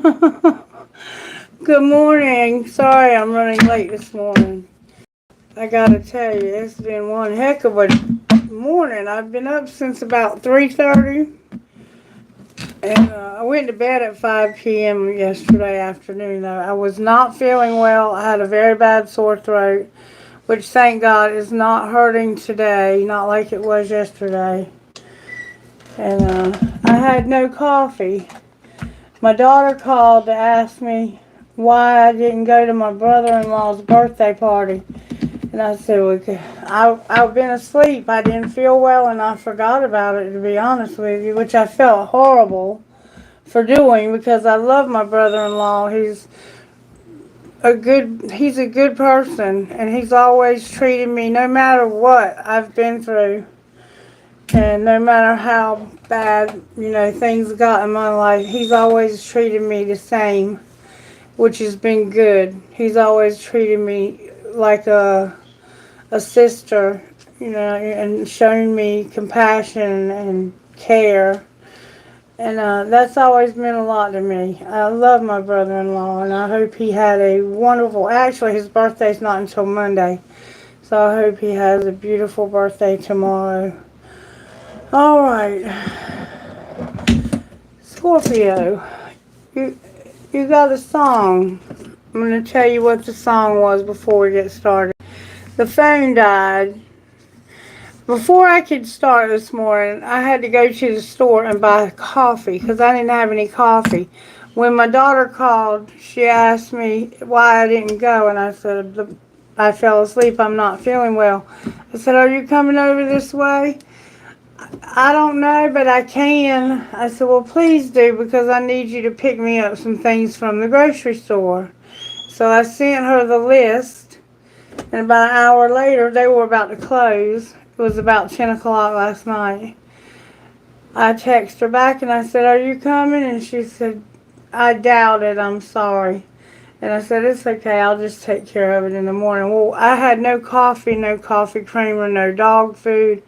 Good morning. Sorry I'm running late this morning. I gotta tell you, it's been one heck of a morning. I've been up since about 3:30, and I went to bed at 5 p.m. yesterday afternoon. Though I was not feeling well. I had a very bad sore throat, which thank God is not hurting today, not like it was yesterday. And I had no coffee. My daughter called to ask me why I didn't go to my brother-in-law's birthday party. And I said, I've been asleep. I didn't feel well and I forgot about it, to be honest with you, which I felt horrible for doing because I love my brother-in-law. He's a good person, and he's always treated me no matter what I've been through. And no matter how bad, things got in my life, he's always treated me the same, which has been good. He's always treated me like a sister, and shown me compassion and care. And that's always meant a lot to me. I love my brother-in-law, and I hope he had a wonderful, actually his birthday's not until Monday, so I hope he has a beautiful birthday tomorrow. Alright, Scorpio, you got a song. I'm going to tell you what the song was before we get started. The phone died. Before I could start this morning, I had to go to the store and buy coffee because I didn't have any coffee. When my daughter called, she asked me why I didn't go, and I said, I fell asleep, I'm not feeling well. I said, are you coming over this way? I don't know, but I can. I said, well, please do, because I need you to pick me up some things from the grocery store. So I sent her the list, and about an hour later, they were about to close. It was about 10 o'clock last night. I texted her back, and I said, are you coming? And she said, I doubt it, I'm sorry. And I said, it's okay, I'll just take care of it in the morning. Well, I had no coffee creamer, no dog food.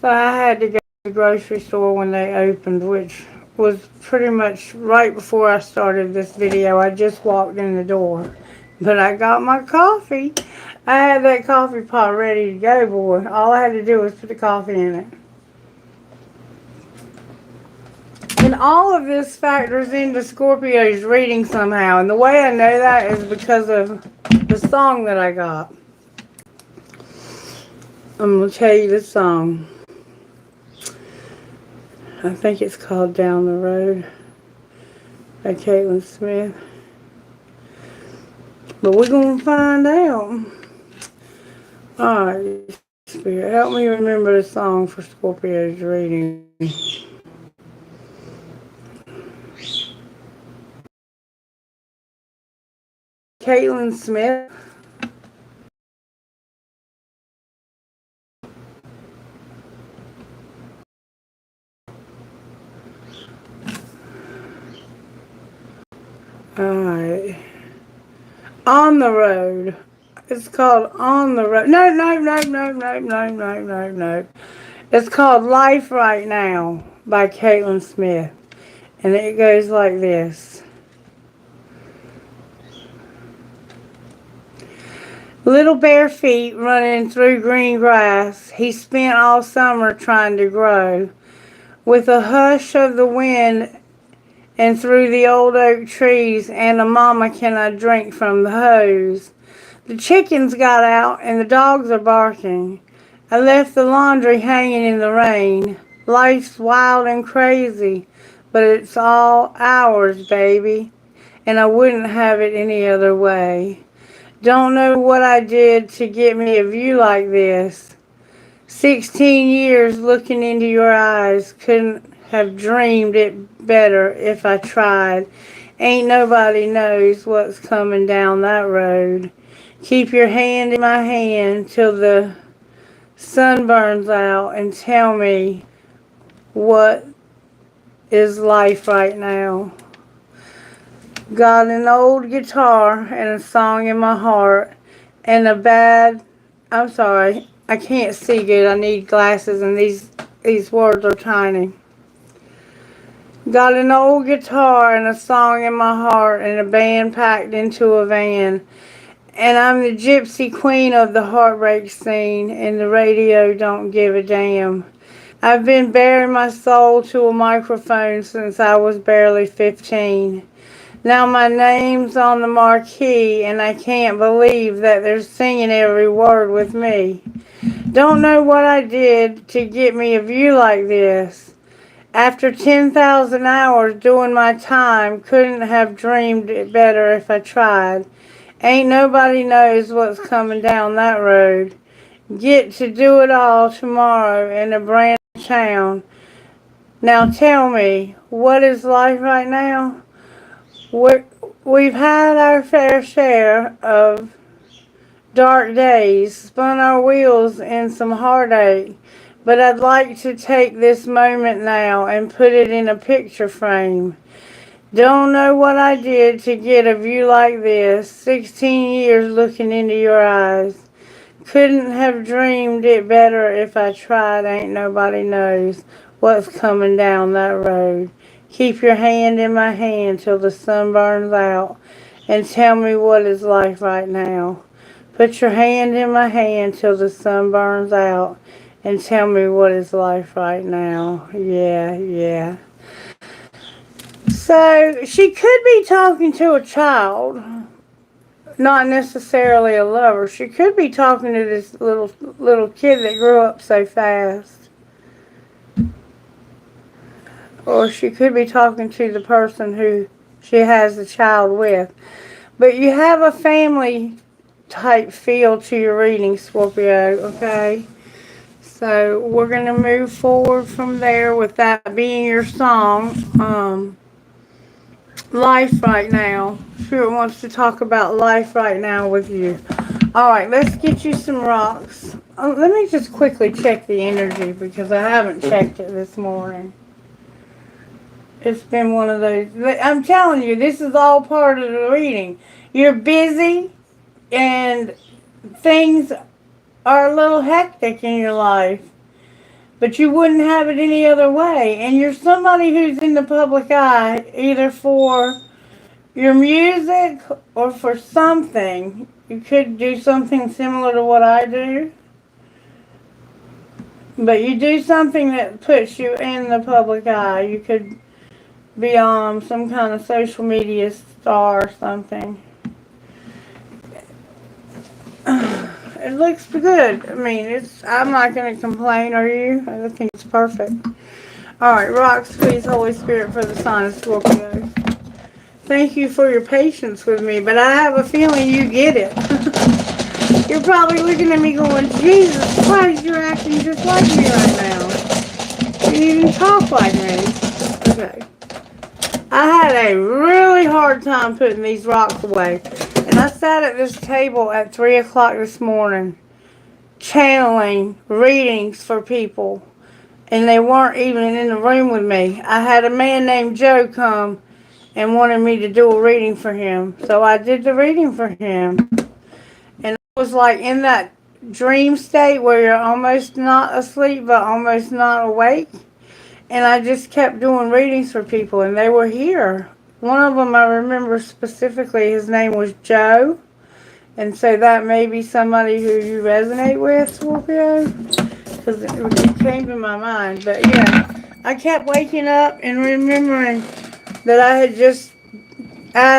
So I had to go to the grocery store when they opened, which was pretty much right before I started this video. I just walked in the door. But I got my coffee. I had that coffee pot ready to go, boy. All I had to do was put the coffee in it. And all of this factors into Scorpio's reading somehow. And the way I know that is because of the song that I got. I'm going to tell you the song. I think it's called Down the Road by Caitlin Smith. But we're going to find out. Alright, Spirit, help me remember the song for Scorpio's reading. Caitlin Smith. Alright. On the Road. It's called On the Road. No. It's called Life Right Now by Caitlin Smith. And it goes like this. Little bare feet running through green grass. He spent all summer trying to grow. With a hush of the wind and through the old oak trees, and a mama cannot drink from the hose. The chickens got out and the dogs are barking. I left the laundry hanging in the rain. Life's wild and crazy, but it's all ours, baby, and I wouldn't have it any other way. Don't know what I did to get me a view like this. 16 years looking into your eyes, couldn't have dreamed it better if I tried. Ain't nobody knows what's coming down that road. Keep your hand in my hand till the sun burns out and tell me what is life right now. Got an old guitar and a song in my heart and I'm sorry, I can't see good. I need glasses and these words are tiny. Got an old guitar and a song in my heart and a band packed into a van. And I'm the gypsy queen of the heartbreak scene, and the radio don't give a damn. I've been bearing my soul to a microphone since I was barely 15. Now my name's on the marquee, and I can't believe that they're singing every word with me. Don't know what I did to get me a view like this. After 10,000 hours doing my time, couldn't have dreamed it better if I tried. Ain't nobody knows what's coming down that road. Get to do it all tomorrow in a brand new town. Now tell me, what is life right now? We've had our fair share of dark days, spun our wheels in some heartache, but I'd like to take this moment now and put it in a picture frame. Don't know what I did to get a view like this, 16 years looking into your eyes. Couldn't have dreamed it better if I tried, ain't nobody knows what's coming down that road. Keep your hand in my hand till the sun burns out, and tell me what is life right now. Put your hand in my hand till the sun burns out, and tell me what is life right now. Yeah. So, she could be talking to a child, not necessarily a lover. She could be talking to this little kid that grew up so fast. Or she could be talking to the person who she has the child with. But you have a family type feel to your reading, Scorpio, okay? So we're going to move forward from there with that being your song. Life right now. Spirit wants to talk about life right now with you. Alright, let's get you some rocks. Let me just quickly check the energy because I haven't checked it this morning. It's been one of those. I'm telling you, this is all part of the reading. You're busy and things are a little hectic in your life. But you wouldn't have it any other way. And you're somebody who's in the public eye, either for your music or for something. You could do something similar to what I do. But you do something that puts you in the public eye. You could be on some kind of social media star or something. It looks good. I mean, I'm not going to complain, are you? I think it's perfect. Alright, rocks, please, Holy Spirit, for the sign of Scorpio. Thank you for your patience with me, but I have a feeling you get it. You're probably looking at me going, Jesus Christ, you're acting just like me right now. You even talk like me. Okay. I had a really hard time putting these rocks away. And I sat at this table at 3 o'clock this morning, channeling readings for people. And they weren't even in the room with me. I had a man named Joe come and wanted me to do a reading for him. So I did the reading for him. And I was like in that dream state where you're almost not asleep but almost not awake. And I just kept doing readings for people, and they were here. One of them I remember specifically, his name was Joe. And so that may be somebody who you resonate with, Scorpio. Because it came to my mind. But yeah, I kept waking up and remembering that I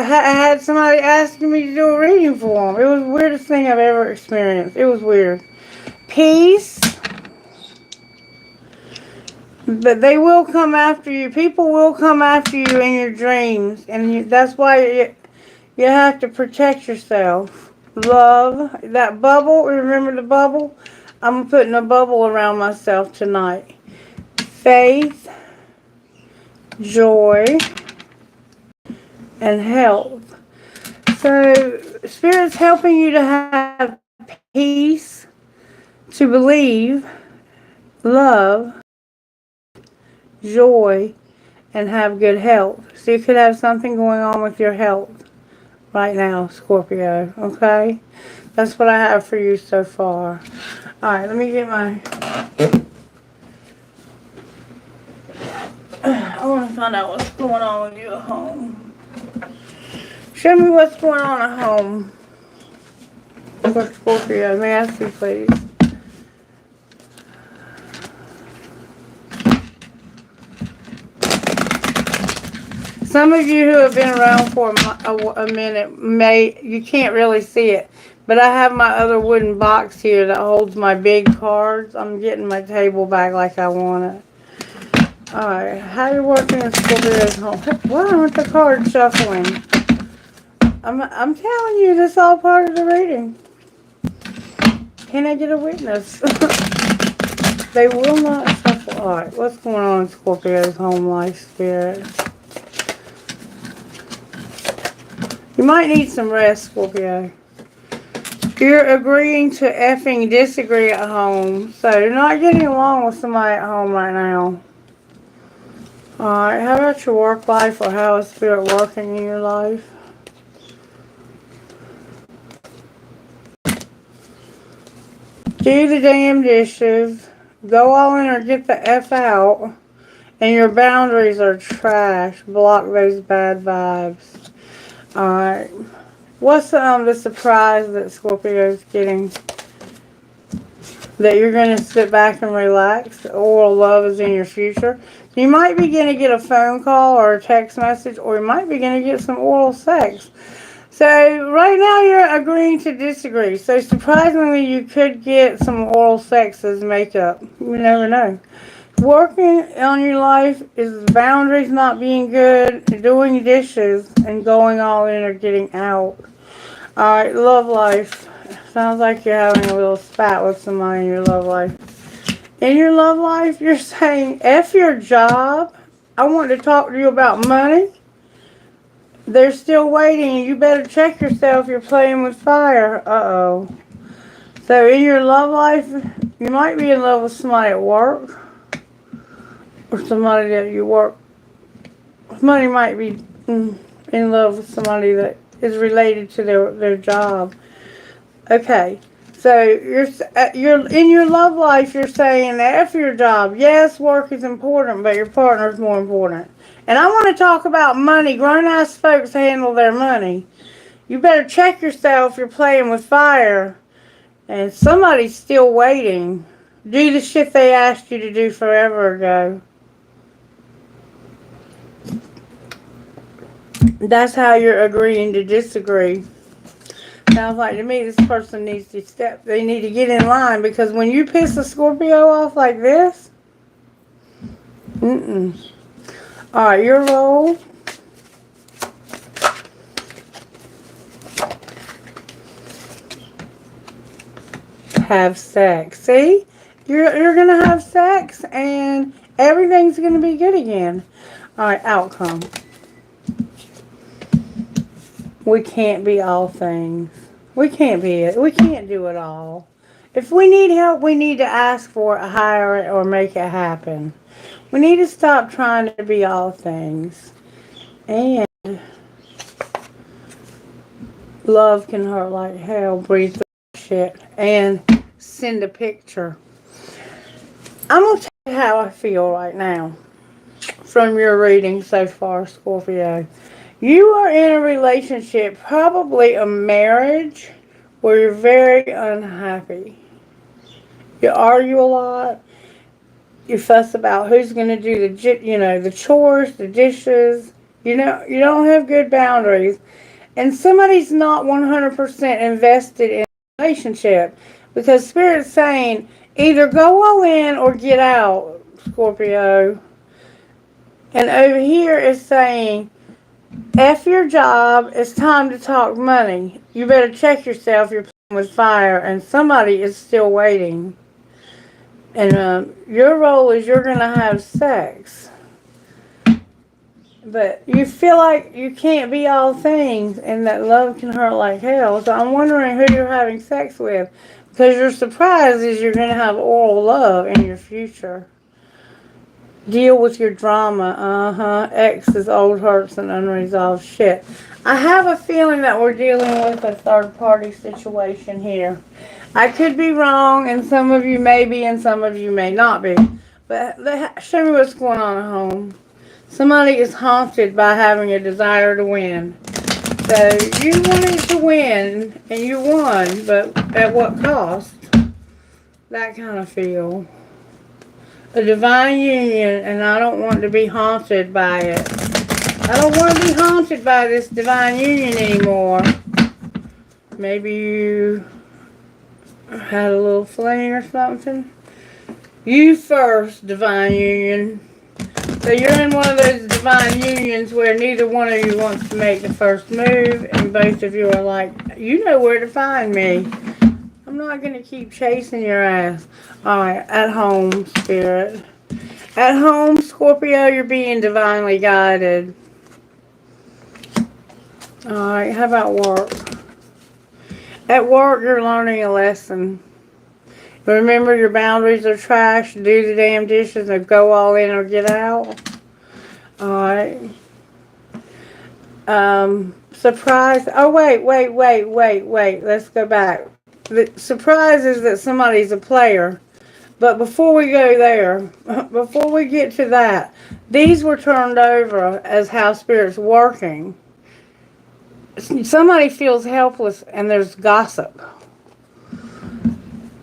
had somebody asking me to do a reading for them. It was the weirdest thing I've ever experienced. It was weird. Peace. But they will come after you. People will come after you in your dreams. And that's why you have to protect yourself. Love. That bubble. Remember the bubble? I'm putting a bubble around myself tonight. Faith. Joy. And health. So, Spirit's helping you to have peace. To believe. Love. Joy, and have good health. So you could have something going on with your health right now, Scorpio, okay? That's what I have for you so far. Alright, let me get my... I want to find out what's going on with you at home. Show me what's going on at home. For Scorpio, may I ask you, please? Some of you who have been around for a minute you can't really see it, but I have my other wooden box here that holds my big cards. I'm getting my table back like I want it. Alright, how you working in Scorpio's home? Why aren't the cards shuffling? I'm telling you, this is all part of the reading. Can I get a witness? They will not shuffle. Alright, what's going on in Scorpio's home life, spirit? You might need some rest, Scorpio. You're agreeing to effing disagree at home. So you're not getting along with somebody at home right now. Alright, how about your work life, or how is spirit working in your life? Do the damn dishes. Go all in or get the F out. And your boundaries are trash. Block those bad vibes. Alright. What's the surprise that Scorpio's getting? That you're going to sit back and relax. Oral love is in your future. You might be going to get a phone call or a text message, or you might be going to get some oral sex. So right now you're agreeing to disagree. So surprisingly, you could get some oral sex as makeup. You never know. Working on your life is boundaries not being good, doing dishes, and going all in or getting out. Alright, love life. Sounds like you're having a little spat with somebody in your love life. In your love life, you're saying, F your job. I want to talk to you about money. They're still waiting. You better check yourself. You're playing with fire. Uh-oh. So in your love life, you might be in love with somebody at work. Or somebody that you work. Somebody might be in love with somebody that is related to their job. Okay. So you're in your love life, you're saying that F your job. Yes, work is important, but your partner is more important. And I want to talk about money. Grown-ass folks handle their money. You better check yourself. You're playing with fire. And somebody's still waiting. Do the shit they asked you to do forever ago. That's how you're agreeing to disagree. Sounds like to me this person needs to they need to get in line, because when you piss a Scorpio off like this, Alright, your role. Have sex. See? You're going to have sex and everything's going to be good again. Alright, outcome. We can't be all things. We can't be it. We can't do it all. If we need help, we need to ask for it, hire it, or make it happen. We need to stop trying to be all things. And love can hurt like hell. Breathe through shit. And send a picture. I'm going to tell you how I feel right now from your reading so far, Scorpio. You are in a relationship, probably a marriage, where you're very unhappy. You argue a lot. You fuss about who's going to do the chores, the dishes. You don't have good boundaries. And somebody's not 100% invested in a relationship. Because Spirit's saying, either go all in or get out, Scorpio. And over here is saying, F your job, it's time to talk money. You better check yourself, you're playing with fire, and somebody is still waiting. And your role is you're going to have sex. But you feel like you can't be all things, and that love can hurt like hell. So I'm wondering who you're having sex with. Because your surprise is you're going to have oral love in your future. Deal with your drama. Exes, old hurts, and unresolved shit. I have a feeling that we're dealing with a third-party situation here. I could be wrong, and some of you may be, and some of you may not be. But show me what's going on at home. Somebody is haunted by having a desire to win. So you wanted to win, and you won, but at what cost? That kind of feel. A divine union, and I don't want to be haunted by it. I don't want to be haunted by this divine union anymore. Maybe you had a little fling or something. You first, divine union. So you're in one of those divine unions where neither one of you wants to make the first move, and both of you are like, you know where to find me. I'm not going to keep chasing your ass. Alright, at home, Spirit. At home, Scorpio, you're being divinely guided. Alright, how about work? At work, you're learning a lesson. Remember, your boundaries are trash. Do the damn dishes or go all in or get out. Alright. Surprise. Oh, wait. Let's go back. The surprise is that somebody's a player. But before we go there, before we get to that, these were turned over as how Spirit's working. Somebody feels helpless and there's gossip.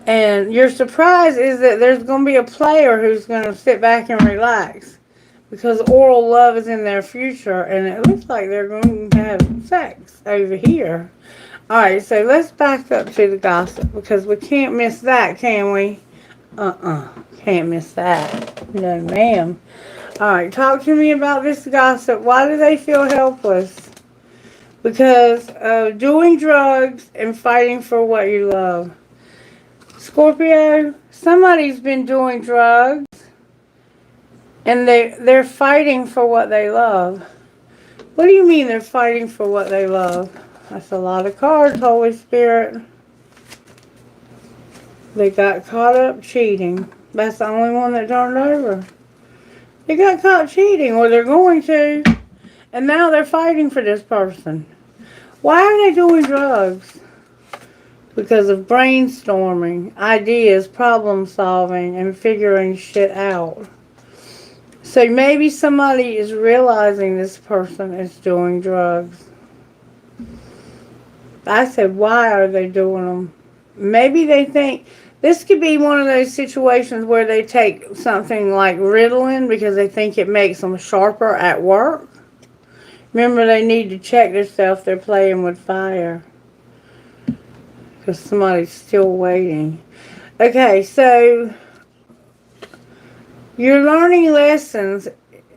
And your surprise is that there's going to be a player who's going to sit back and relax. Because oral love is in their future. And it looks like they're going to have sex over here. Alright, so let's back up to the gossip. Because we can't miss that, can we? Can't miss that. No, ma'am. Alright, talk to me about this gossip. Why do they feel helpless? Because of doing drugs and fighting for what you love. Scorpio, somebody's been doing drugs and they're fighting for what they love. What do you mean they're fighting for what they love? That's a lot of cards, Holy Spirit. They got caught up cheating. That's the only one that turned over. They got caught cheating, or they're going to. And now they're fighting for this person. Why are they doing drugs? Because of brainstorming, ideas, problem solving, and figuring shit out. So maybe somebody is realizing this person is doing drugs. I said, why are they doing them? Maybe they think, this could be one of those situations where they take something like Ritalin because they think it makes them sharper at work. Remember, they need to check themselves. They're playing with fire. Because somebody's still waiting. Okay, so you're learning lessons,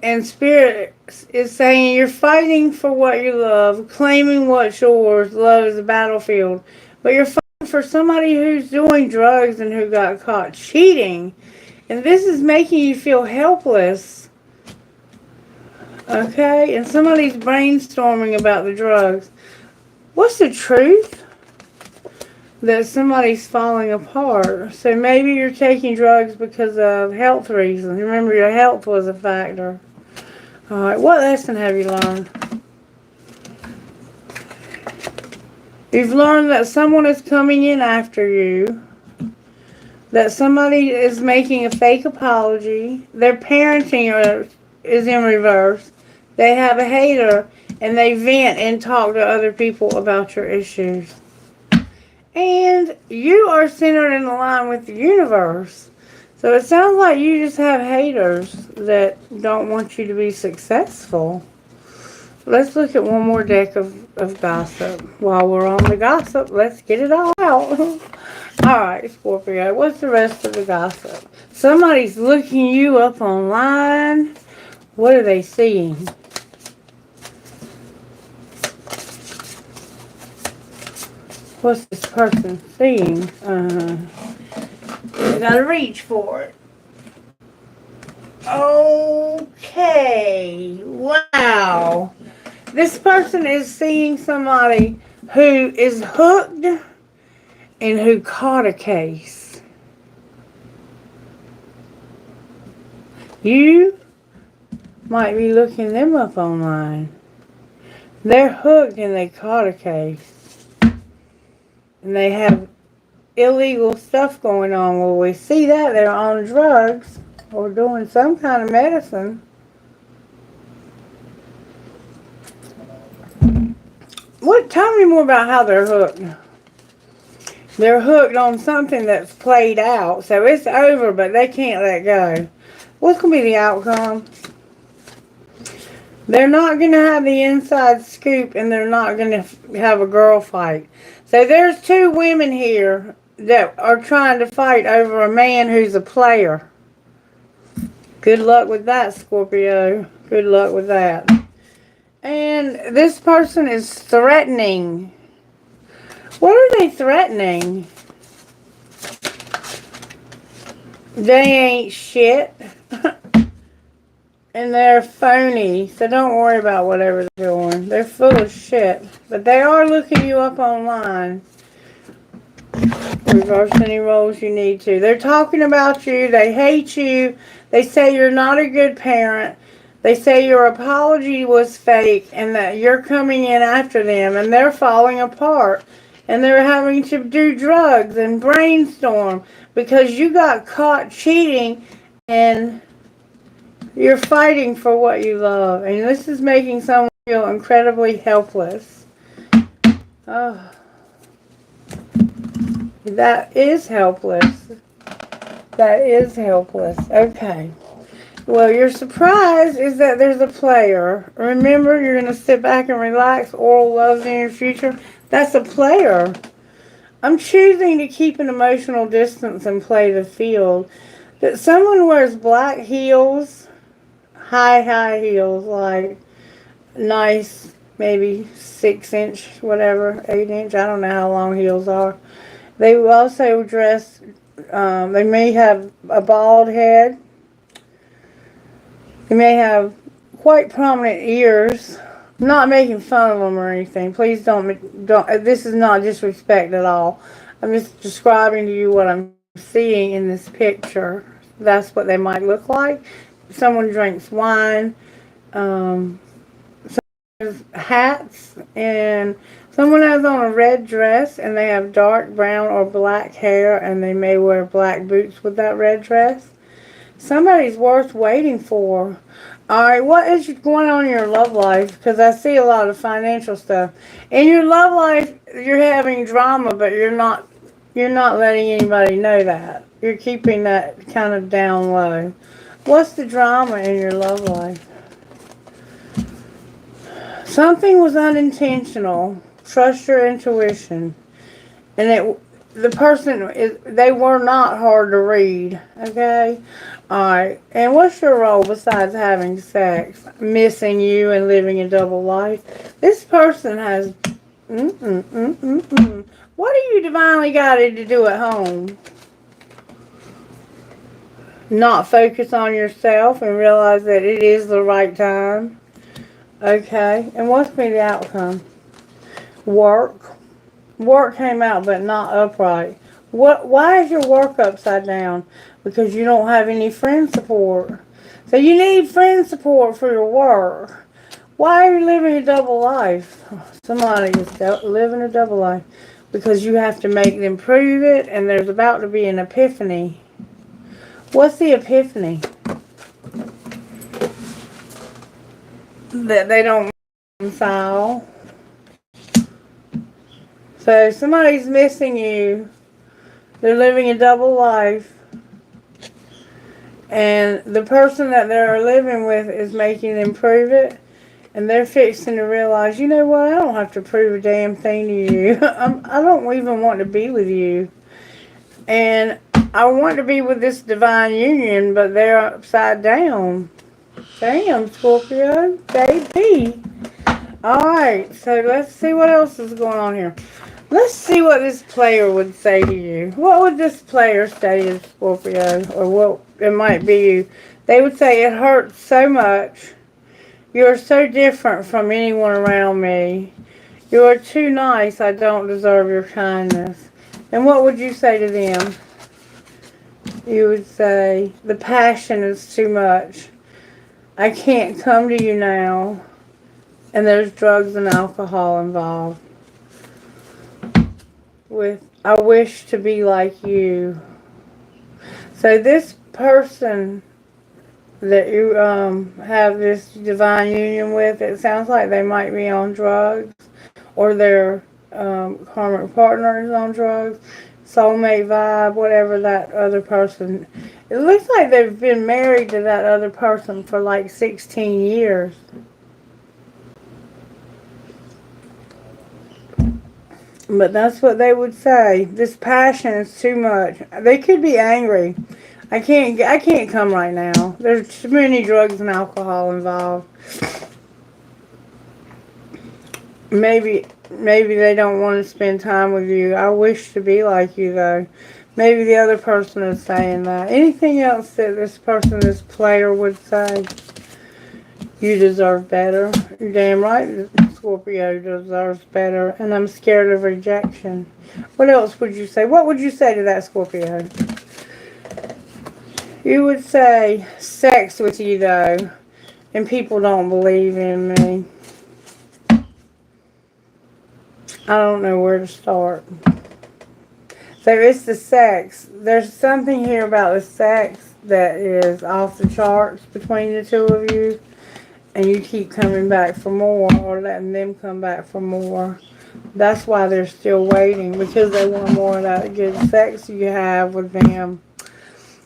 and Spirit is saying you're fighting for what you love, claiming what's yours. Love is a battlefield. But you're fighting for somebody who's doing drugs and who got caught cheating. And this is making you feel helpless. Okay? And somebody's brainstorming about the drugs. What's the truth? That somebody's falling apart. So maybe you're taking drugs because of health reasons. Remember, your health was a factor. Alright, what lesson have you learned? You've learned that someone is coming in after you. That somebody is making a fake apology. Their parenting is in reverse. They have a hater and they vent and talk to other people about your issues. And you are centered in line with the universe. So it sounds like you just have haters that don't want you to be successful. Let's look at one more deck of gossip. While we're on the gossip, let's get it all out. Alright, Scorpio, what's the rest of the gossip? Somebody's looking you up online. What are they seeing? What's this person seeing? You gotta reach for it. Okay. Wow. This person is seeing somebody who is hooked and who caught a case. You might be looking them up online. They're hooked and they caught a case. And they have illegal stuff going on. Well, we see that they're on drugs or doing some kind of medicine. Tell me more about how they're hooked. They're hooked on something that's played out. So it's over, but they can't let go. What's going to be the outcome? They're not going to have the inside scoop, and they're not going to have a girl fight. So there's two women here that are trying to fight over a man who's a player. Good luck with that, Scorpio. Good luck with that. And this person is threatening. What are they threatening? They ain't shit. And they're phony. So don't worry about whatever they're doing. They're full of shit. But they are looking you up online. Reverse any roles you need to. They're talking about you. They hate you. They say you're not a good parent. They say your apology was fake and that you're coming in after them and they're falling apart. And they're having to do drugs and brainstorm because you got caught cheating and you're fighting for what you love. And this is making someone feel incredibly helpless. Oh. That is helpless. That is helpless. Okay. Well, your surprise is that there's a player. Remember, you're going to sit back and relax. Oral love's in your future. That's a player. I'm choosing to keep an emotional distance and play the field. That someone wears black heels, high heels, like nice, maybe 6-inch, whatever, 8-inch. I don't know how long heels are. They also dress, they may have a bald head. They may have quite prominent ears. I'm not making fun of them or anything. Please don't, this is not disrespect at all. I'm just describing to you what I'm seeing in this picture. That's what they might look like. Someone drinks wine, someone has hats, and someone has on a red dress and they have dark brown or black hair and they may wear black boots with that red dress. Somebody's worth waiting for. Alright, what is going on in your love life? Because I see a lot of financial stuff. In your love life, you're having drama, but you're not letting anybody know that. You're keeping that kind of down low. What's the drama in your love life? Something was unintentional. Trust your intuition. And the person, they were not hard to read. Okay? Alright. And what's your role besides having sex? Missing you and living a double life? This person has... What are you divinely guided to do at home? Not focus on yourself and realize that it is the right time. Okay. And what's been the outcome? Work. Work came out but not upright. Why is your work upside down? Because you don't have any friend support. So you need friend support for your work. Why are you living a double life? Somebody is living a double life. Because you have to make them prove it, and there's about to be an epiphany. What's the epiphany? That they don't reconcile. So somebody's missing you. They're living a double life. And the person that they're living with is making them prove it. And they're fixing to realize, you know what, I don't have to prove a damn thing to you. I don't even want to be with you. And I want to be with this divine union, but they're upside down. Damn, Scorpio, baby. Alright, so let's see what else is going on here. Let's see what this player would say to you. What would this player say to Scorpio? Or what it might be you. They would say, it hurts so much. You're so different from anyone around me. You are too nice. I don't deserve your kindness. And what would you say to them? You would say, the passion is too much. I can't come to you now. And there's drugs and alcohol involved. I wish to be like you. So this person that you have this divine union with, it sounds like they might be on drugs or their karmic partner is on drugs, soulmate vibe, whatever that other person. It looks like they've been married to that other person for like 16 years. But that's what they would say. This passion is too much. They could be angry. I can't come right now. There's too many drugs and alcohol involved. Maybe they don't want to spend time with you. I wish to be like you though. Maybe the other person is saying that. Anything else that this person, this player, would say? You deserve better. You're damn right, Scorpio deserves better. And I'm scared of rejection. What else would you say? What would you say to that, Scorpio? You would say sex with you, though. And people don't believe in me. I don't know where to start. So it's the sex. There's something here about the sex that is off the charts between the two of you. And you keep coming back for more, or letting them come back for more. That's why they're still waiting, because they want more of that good sex you have with them.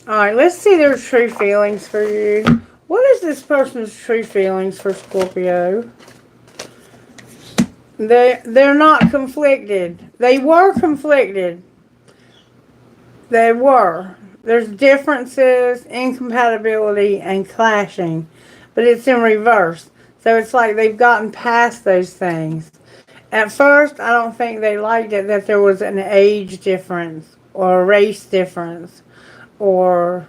Alright, let's see their true feelings for you. What is this person's true feelings for Scorpio? They're not conflicted. They were conflicted. They were. There's differences, incompatibility, and clashing. But it's in reverse. So it's like they've gotten past those things. At first, I don't think they liked it that there was an age difference or a race difference or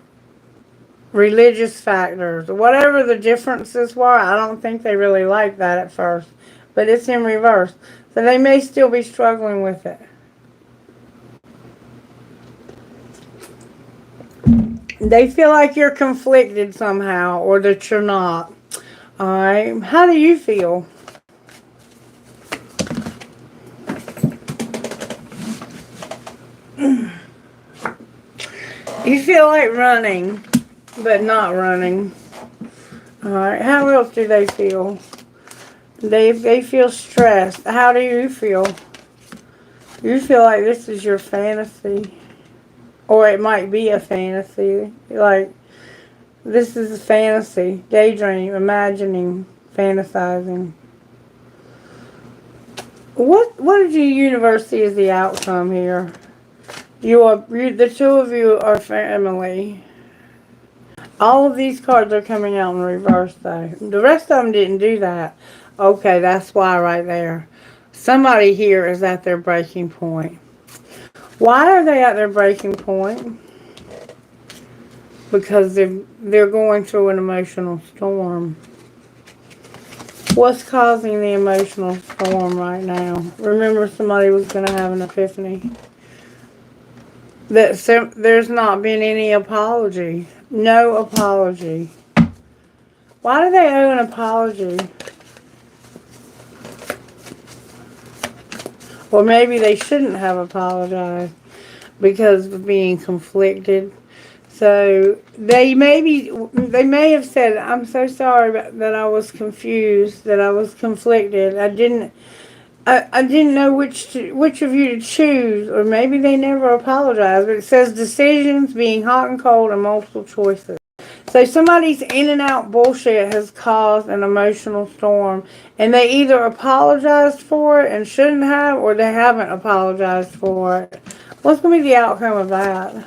religious factors. Whatever the differences were, I don't think they really liked that at first. But it's in reverse. So they may still be struggling with it. They feel like you're conflicted somehow, or that you're not. Alright, how do you feel? You feel like running, but not running. Alright, how else do they feel? They feel stressed. How do you feel? You feel like this is your fantasy. Or it might be a fantasy. Like, this is a fantasy. Daydream, imagining, fantasizing. What did your universe see as the outcome here? The two of you are family. All of these cards are coming out in reverse, though. The rest of them didn't do that. Okay, that's why right there. Somebody here is at their breaking point. Why are they at their breaking point? Because they're going through an emotional storm. What's causing the emotional storm right now? Remember, somebody was going to have an epiphany. There's not been any apology. No apology. Why do they owe an apology? Or maybe they shouldn't have apologized because of being conflicted. So they may have said, "I'm so sorry that I was confused, that I was conflicted. I didn't know which of you to choose." Or maybe they never apologized. But it says decisions being hot and cold and multiple choices. So somebody's in and out bullshit has caused an emotional storm. And they either apologized for it and shouldn't have, or they haven't apologized for it. What's going to be the outcome of that?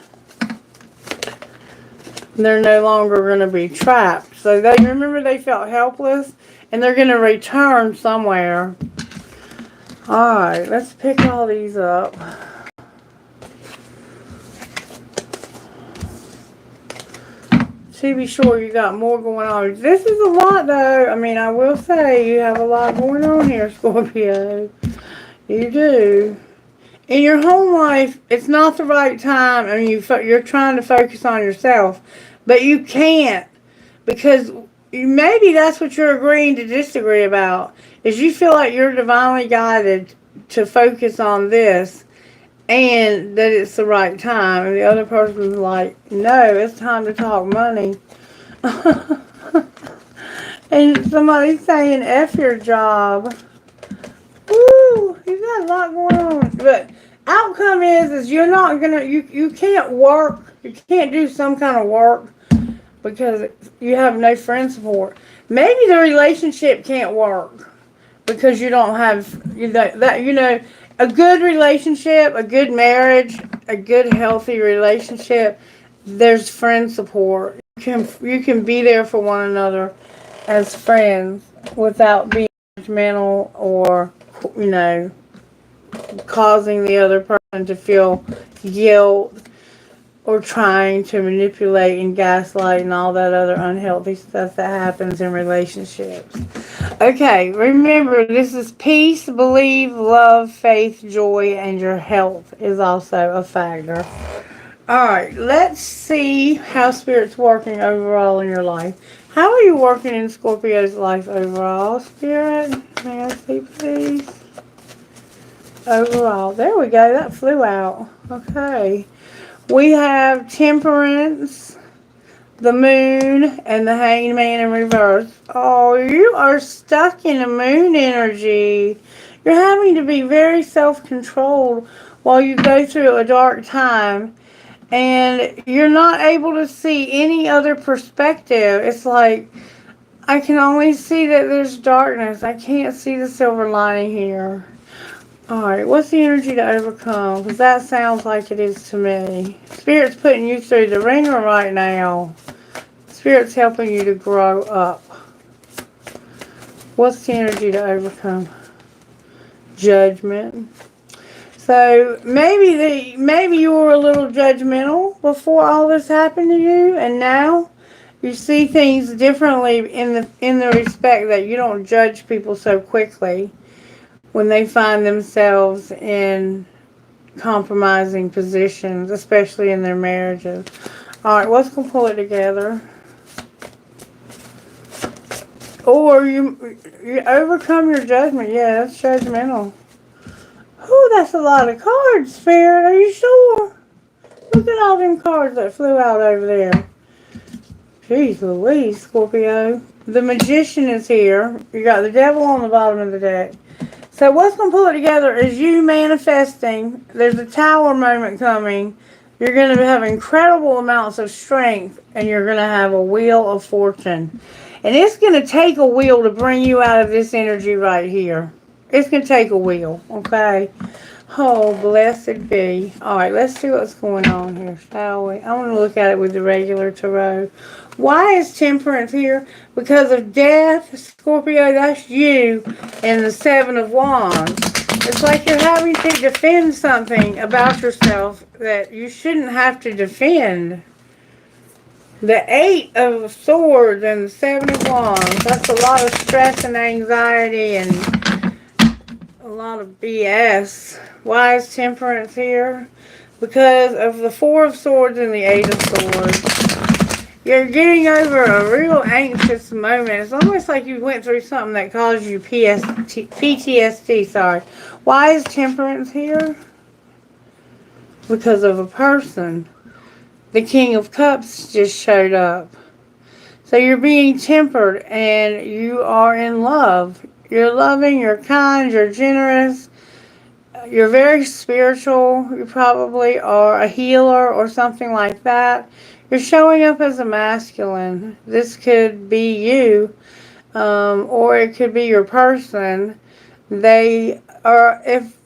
They're no longer going to be trapped. So remember they felt helpless, and they're going to return somewhere. Alright, let's pick all these up. To be sure, you got more going on. This is a lot, though. I mean, I will say you have a lot going on here, Scorpio. You do. In your home life, it's not the right time. I mean, you're trying to focus on yourself, but you can't, because maybe that's what you're agreeing to disagree about, is you feel like you're divinely guided to focus on this, and that it's the right time. And the other person's like, no, it's time to talk money. And somebody's saying, F your job. Woo! got a lot going on. But outcome is you're not gonna, you can't work, you can't do some kind of work because you have no friend support. Maybe the relationship can't work because you don't have, a good relationship, a good marriage, a good healthy relationship. There's friend support. You can be there for one another as friends without being judgmental or, you know, causing the other person to feel guilt or trying to manipulate and gaslight and all that other unhealthy stuff that happens in relationships. Okay, remember this is peace, believe, love, faith, joy, and your health is also a factor. Alright, let's see how Spirit's working overall in your life. How are you working in Scorpio's life overall, Spirit? May I see, please? Overall. There we go. That flew out. Okay. We have Temperance, the Moon, and the Hanged Man in reverse. Oh, you are stuck in a moon energy. You're having to be very self-controlled while you go through a dark time. And you're not able to see any other perspective. It's like, I can only see that there's darkness. I can't see the silver lining here. Alright, what's the energy to overcome? Because that sounds like it is to me. Spirit's putting you through the ringer right now. Spirit's helping you to grow up. What's the energy to overcome? Judgment. So maybe you were a little judgmental before all this happened to you, and now you see things differently in the respect that you don't judge people so quickly when they find themselves in compromising positions, especially in their marriages. All right, let's go pull it together. Or you overcome your judgment. Yeah, that's judgmental. Oh, that's a lot of cards, Spirit. Are you sure? Look at all them cards that flew out over there. Jeez Louise, Scorpio. The Magician is here. You got the Devil on the bottom of the deck. So what's going to pull it together is you manifesting. There's a Tower moment coming. You're going to have incredible amounts of strength, and you're going to have a Wheel of Fortune. And it's going to take a wheel to bring you out of this energy right here. It's going to take a wheel, okay? Oh, blessed be. All right, let's see what's going on here, shall we? I want to look at it with the regular tarot. Why is Temperance here? Because of death, Scorpio, that's you, and the Seven of Wands. It's like you're having to defend something about yourself that you shouldn't have to defend. The Eight of Swords and the Seven of Wands, that's a lot of stress and anxiety and a lot of BS. Why is Temperance here? Because of the Four of Swords and the Eight of Swords. You're getting over a real anxious moment. It's almost like you went through something that caused you PTSD. Sorry. Why is Temperance here? Because of a person. The King of Cups just showed up. So you're being tempered and you are in love. You're loving, you're kind, you're generous. You're very spiritual. You probably are a healer or something like that. You're showing up as a masculine. This could be you, or it could be your person. They are, if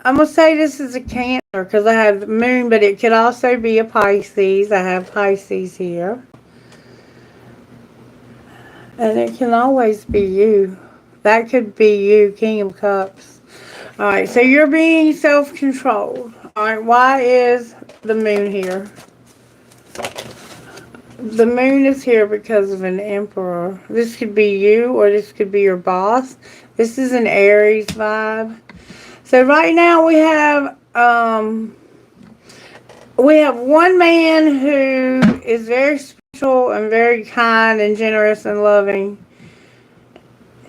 I'm going to say this is a Cancer because I have the Moon, but it could also be a Pisces. I have Pisces here. And it can always be you. That could be you, King of Cups. Alright, so you're being self-controlled. Alright, why is the Moon here? The Moon is here because of an Emperor. This could be you or this could be your boss. This is an Aries vibe. So right now we have one man who is very spiritual and very kind and generous and loving.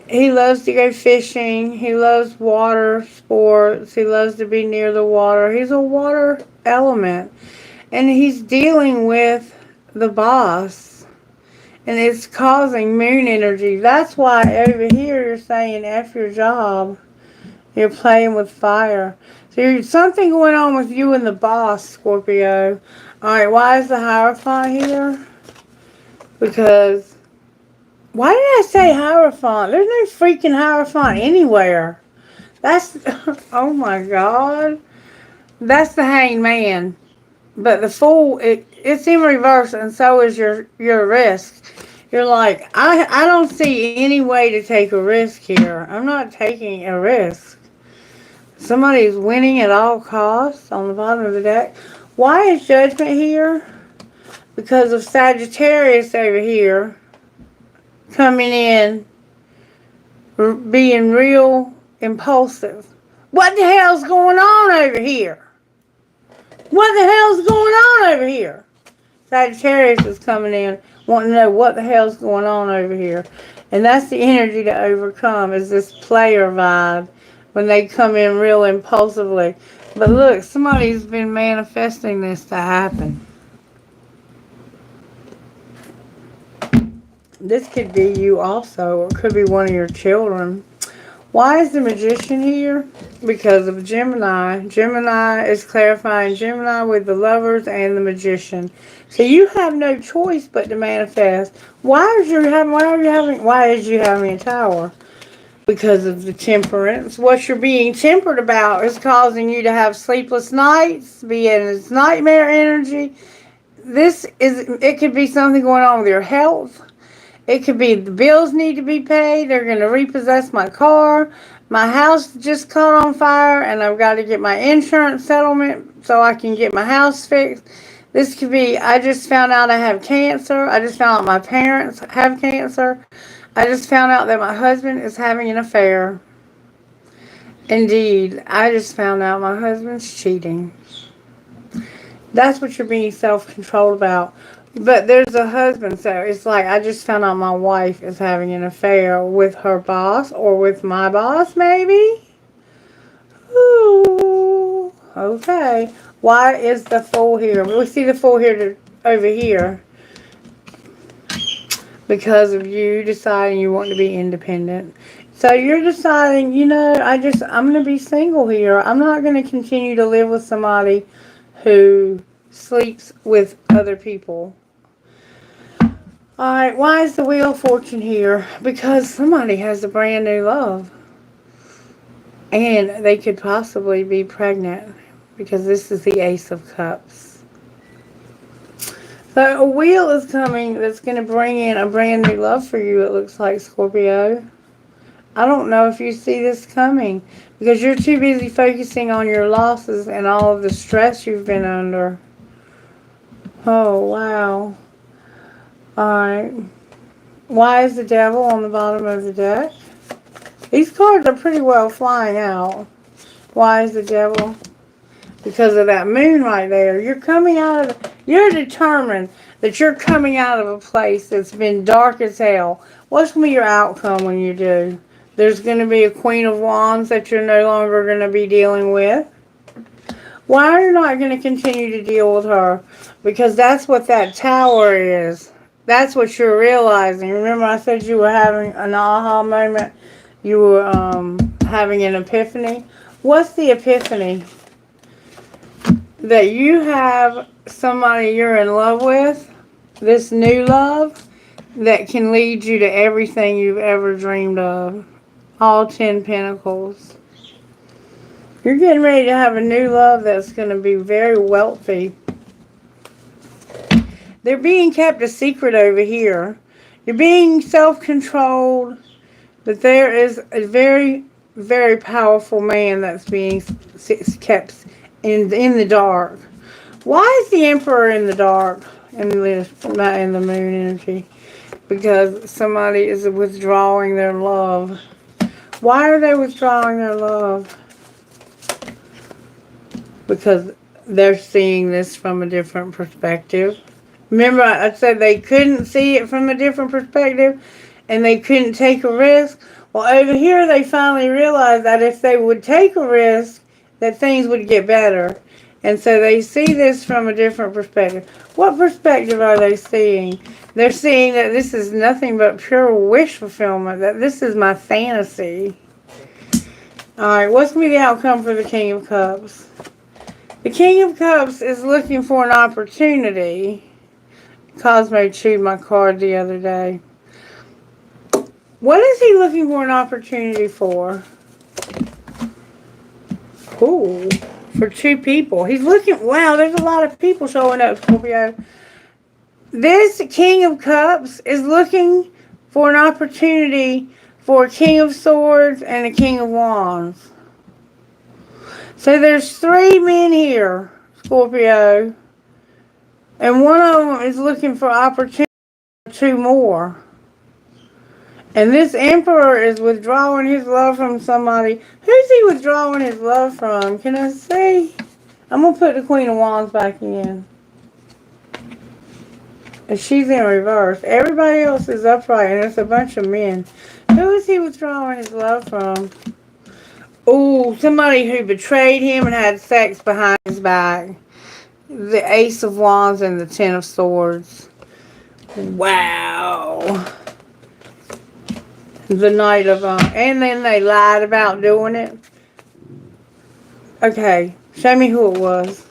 He loves to go fishing. He loves water sports. He loves to be near the water. He's a water element. And he's dealing with the boss. And it's causing Moon energy. That's why over here you're saying F your job. You're playing with fire. So there's something going on with you and the boss, Scorpio. Alright, why is the Hierophant here? Because, why did I say Hierophant? There's no freaking Hierophant anywhere. That's, oh my God. That's the Hanged Man. But the Fool, it's in reverse, and so is your risk. You're like, I don't see any way to take a risk here. I'm not taking a risk. Somebody's winning at all costs on the bottom of the deck. Why is Judgment here? Because of Sagittarius over here coming in, being real impulsive. What the hell's going on over here? What the hell's going on over here? Sagittarius is coming in, wanting to know what the hell's going on over here. And that's the energy to overcome, is this player vibe when they come in real impulsively. But look, somebody's been manifesting this to happen. This could be you also, or it could be one of your children. Why is the Magician here? Because of Gemini. Gemini is clarifying Gemini with the Lovers and the Magician. So you have no choice but to manifest. Why is you having a Tower? Because of the Temperance. What you're being tempered about is causing you to have sleepless nights, be in this nightmare energy. It could be something going on with your health. It could be the bills need to be paid. They're going to repossess my car. My house just caught on fire and I've got to get my insurance settlement so I can get my house fixed. This could be, I just found out I have cancer. I just found out my parents have cancer. I just found out that my husband is having an affair. Indeed, I just found out my husband's cheating. That's what you're being self-controlled about. But there's a husband, so it's like, I just found out my wife is having an affair with her boss, or with my boss, maybe? Ooh, okay. Why is the Fool here? We see the Fool here over here. Because of you deciding you want to be independent. So you're deciding, you know, I'm going to be single here. I'm not going to continue to live with somebody who sleeps with other people. Alright, why is the Wheel of Fortune here? Because somebody has a brand new love. And they could possibly be pregnant. Because this is the Ace of Cups. So a wheel is coming that's going to bring in a brand new love for you, it looks like, Scorpio. I don't know if you see this coming. Because you're too busy focusing on your losses and all of the stress you've been under. Oh, wow. Alright. Why is the Devil on the bottom of the deck? These cards are pretty well flying out. Why is the Devil? Because of that moon right there. You're determined that you're coming out of a place that's been dark as hell. What's going to be your outcome when you do? There's going to be a Queen of Wands that you're no longer going to be dealing with. Why are you not going to continue to deal with her? Because that's what that Tower is. That's what you're realizing. Remember I said you were having an aha moment? You were having an epiphany? What's the epiphany? That you have somebody you're in love with, this new love, that can lead you to everything you've ever dreamed of. All 10 Pentacles. You're getting ready to have a new love that's going to be very wealthy. They're being kept a secret over here. You're being self-controlled, but there is a very, very powerful man that's being kept in the dark. Why is the Emperor in the dark in the moon energy? Because somebody is withdrawing their love. Why are they withdrawing their love? Because they're seeing this from a different perspective. Remember I said they couldn't see it from a different perspective and they couldn't take a risk? Well, over here they finally realized that if they would take a risk, that things would get better. And so they see this from a different perspective. What perspective are they seeing? They're seeing that this is nothing but pure wish fulfillment, that this is my fantasy. Alright, what's going to be the outcome for the King of Cups? The King of Cups is looking for an opportunity. Cosmo chewed my card the other day. What is he looking for an opportunity for? Ooh, for 2 people. He's looking, wow, there's a lot of people showing up, Scorpio. This King of Cups is looking for an opportunity for a King of Swords and a King of Wands. So there's 3 men here, Scorpio. And one of them is looking for opportunity for 2 more. And this Emperor is withdrawing his love from somebody. Who's he withdrawing his love from? Can I see? I'm going to put the Queen of Wands back in. And she's in reverse. Everybody else is upright, and it's a bunch of men. Who is he withdrawing his love from? Ooh, somebody who betrayed him and had sex behind his back. The Ace of Wands and the Ten of Swords. Wow. The Knight of and then they lied about doing it. Okay, show me who it was.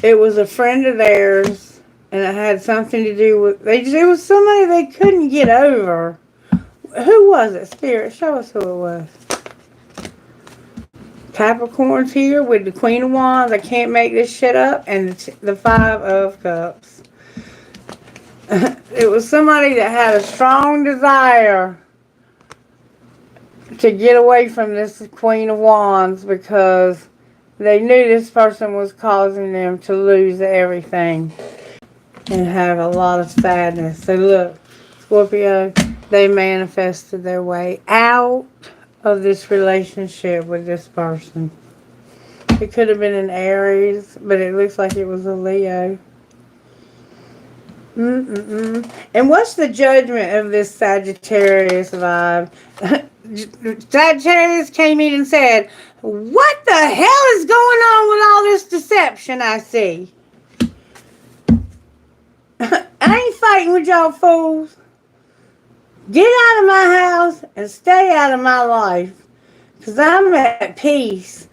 It was a friend of theirs, and it had something to do with it was somebody they couldn't get over. Who was it? Spirit, show us who it was. Capricorn's here with the Queen of Wands. I can't make this shit up, and the 5 of Cups. It was somebody that had a strong desire to get away from this Queen of Wands because they knew this person was causing them to lose everything and have a lot of sadness. So look, Scorpio, they manifested their way out of this relationship with this person. It could have been an Aries, but it looks like it was a Leo. And what's the judgment of this Sagittarius vibe? Sagittarius came in and said, what the hell is going on with all this deception I see? I ain't fighting with y'all fools. Get out of my house and stay out of my life. Because I'm at peace.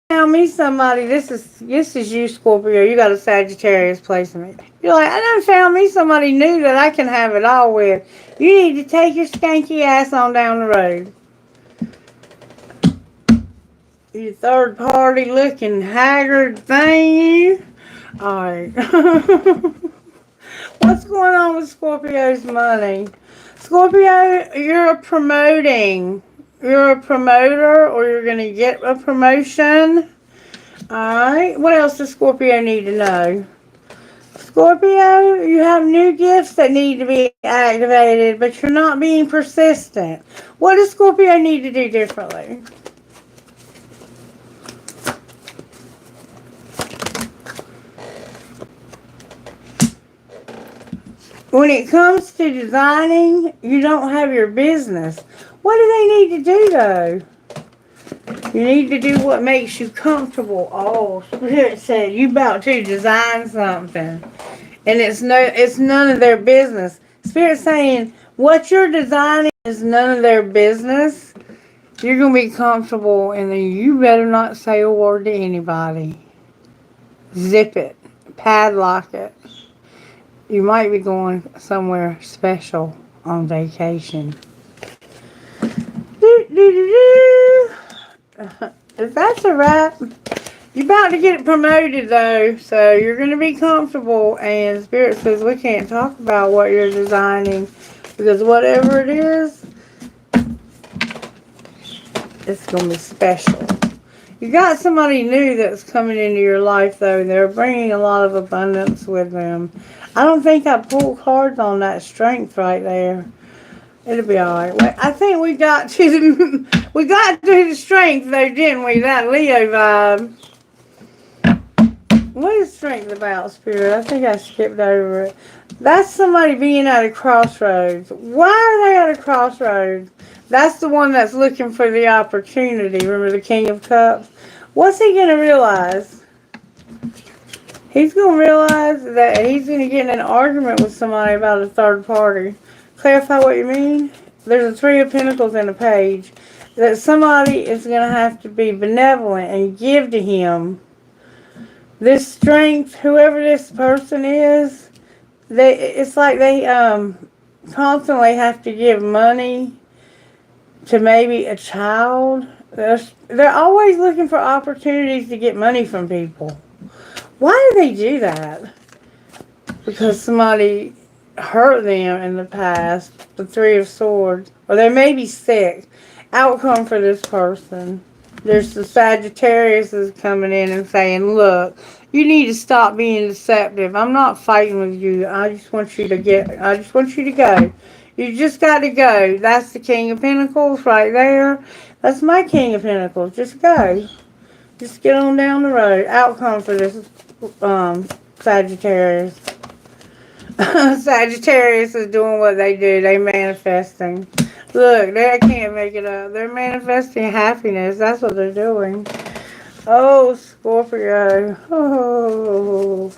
Found me somebody, this is you, Scorpio. You got a Sagittarius placement. You're like, I done found me somebody new that I can have it all with. You need to take your skanky ass on down the road. You third party looking haggard thing. Alright. What's going on with Scorpio's money? Scorpio, you're promoting. You're a promoter, or you're going to get a promotion. Alright. What else does Scorpio need to know? Scorpio, you have new gifts that need to be activated, but you're not being persistent. What does Scorpio need to do differently? When it comes to designing, you don't have your business. What do they need to do, though? You need to do what makes you comfortable. Oh, Spirit said you about to design something. And it's none of their business. Spirit saying what you're designing is none of their business. You're going to be comfortable, and then you better not say a word to anybody. Zip it. Padlock it. You might be going somewhere special on vacation. If that's a wrap, you're about to get promoted though, so you're going to be comfortable, and Spirit says we can't talk about what you're designing because whatever it is, it's going to be special. You got somebody new that's coming into your life though. They're bringing a lot of abundance with them. I don't think I pulled cards on that strength right there. It'll be alright. I think we got to the strength though, didn't we? That Leo vibe. What is strength about, Spirit? I think I skipped over it. That's somebody being at a crossroads. Why are they at a crossroads? That's the one that's looking for the opportunity. Remember the King of Cups? What's he going to realize? He's going to realize that he's going to get in an argument with somebody about a third party. Clarify what you mean? there's a Three of Pentacles in a page, that somebody is going to have to be benevolent and give to him this strength. Whoever this person is, it's like they constantly have to give money to maybe a child. They're always looking for opportunities to get money from people. Why do they do that? Because somebody hurt them in the past, the Three of Swords, or they may be sick. Outcome for this person. There's the Sagittarius is coming in and saying, look, you need to stop being deceptive. I'm not fighting with you. I just want you to go. You just got to go. That's the King of Pentacles right there. That's my King of Pentacles. Just go. Just get on down the road. Outcome for this Sagittarius. Sagittarius is doing what they do. They manifesting. Look, they can't make it up. They're manifesting happiness. That's what they're doing. Oh, Scorpio. Oh,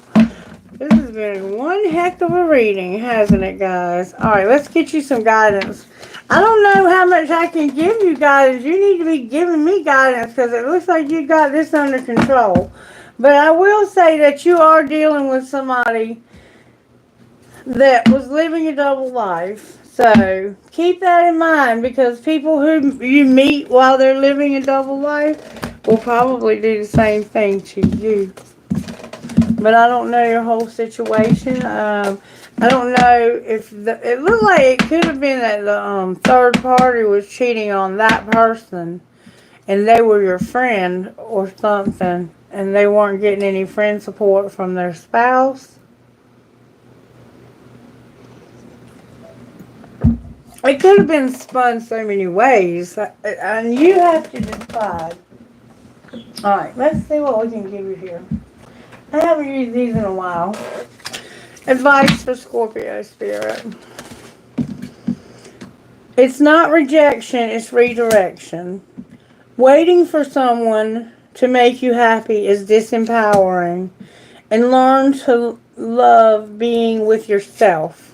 this has been one heck of a reading, hasn't it, guys? All right, let's get you some guidance. I don't know how much I can give you guidance. You need to be giving me guidance because it looks like you got this under control. But I will say that you are dealing with somebody that was living a double life. So keep that in mind, because people who you meet while they're living a double life will probably do the same thing to you. But I don't know your whole situation. I don't know if it looked like it could have been that the third party was cheating on that person and they were your friend or something, and they weren't getting any friend support from their spouse. It could have been spun so many ways, and you have to decide. Alright, let's see what we can give you here. I haven't used these in a while. Advice for Scorpio Spirit. It's not rejection, it's redirection. Waiting for someone to make you happy is disempowering, and learn to love being with yourself.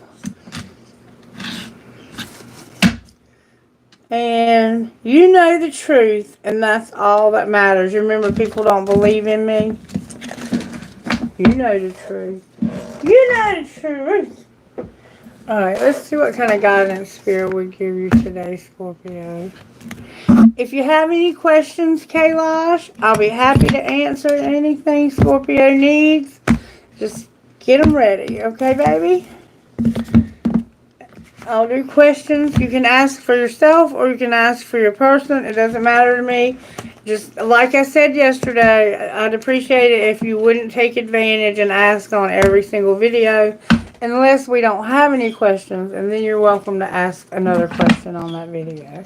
And you know the truth, and that's all that matters. Remember, people don't believe in me. You know the truth. You know the truth. Alright, let's see what kind of guidance Spirit would give you today, Scorpio. If you have any questions, Kailash, I'll be happy to answer anything Scorpio needs. Just get them ready, okay, baby? I'll do questions. You can ask for yourself or you can ask for your person. It doesn't matter to me. Just like I said yesterday, I'd appreciate it if you wouldn't take advantage and ask on every single video unless we don't have any questions, and then you're welcome to ask another question on that video.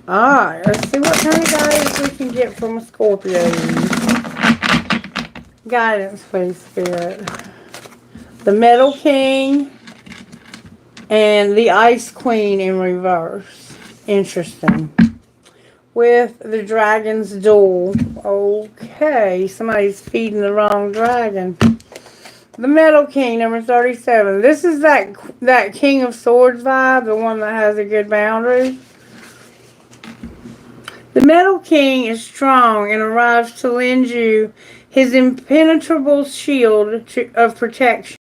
Alright, let's see what kind of guidance we can get from a Scorpio. Guidance, please, Spirit. The Metal King and the Ice Queen in reverse. Interesting. With the Dragon's Duel. Okay, somebody's feeding the wrong dragon. The Metal King, number 37. This is that King of Swords vibe, the one that has a good boundary. The Metal King is strong and arrives to lend you his impenetrable shield of protection.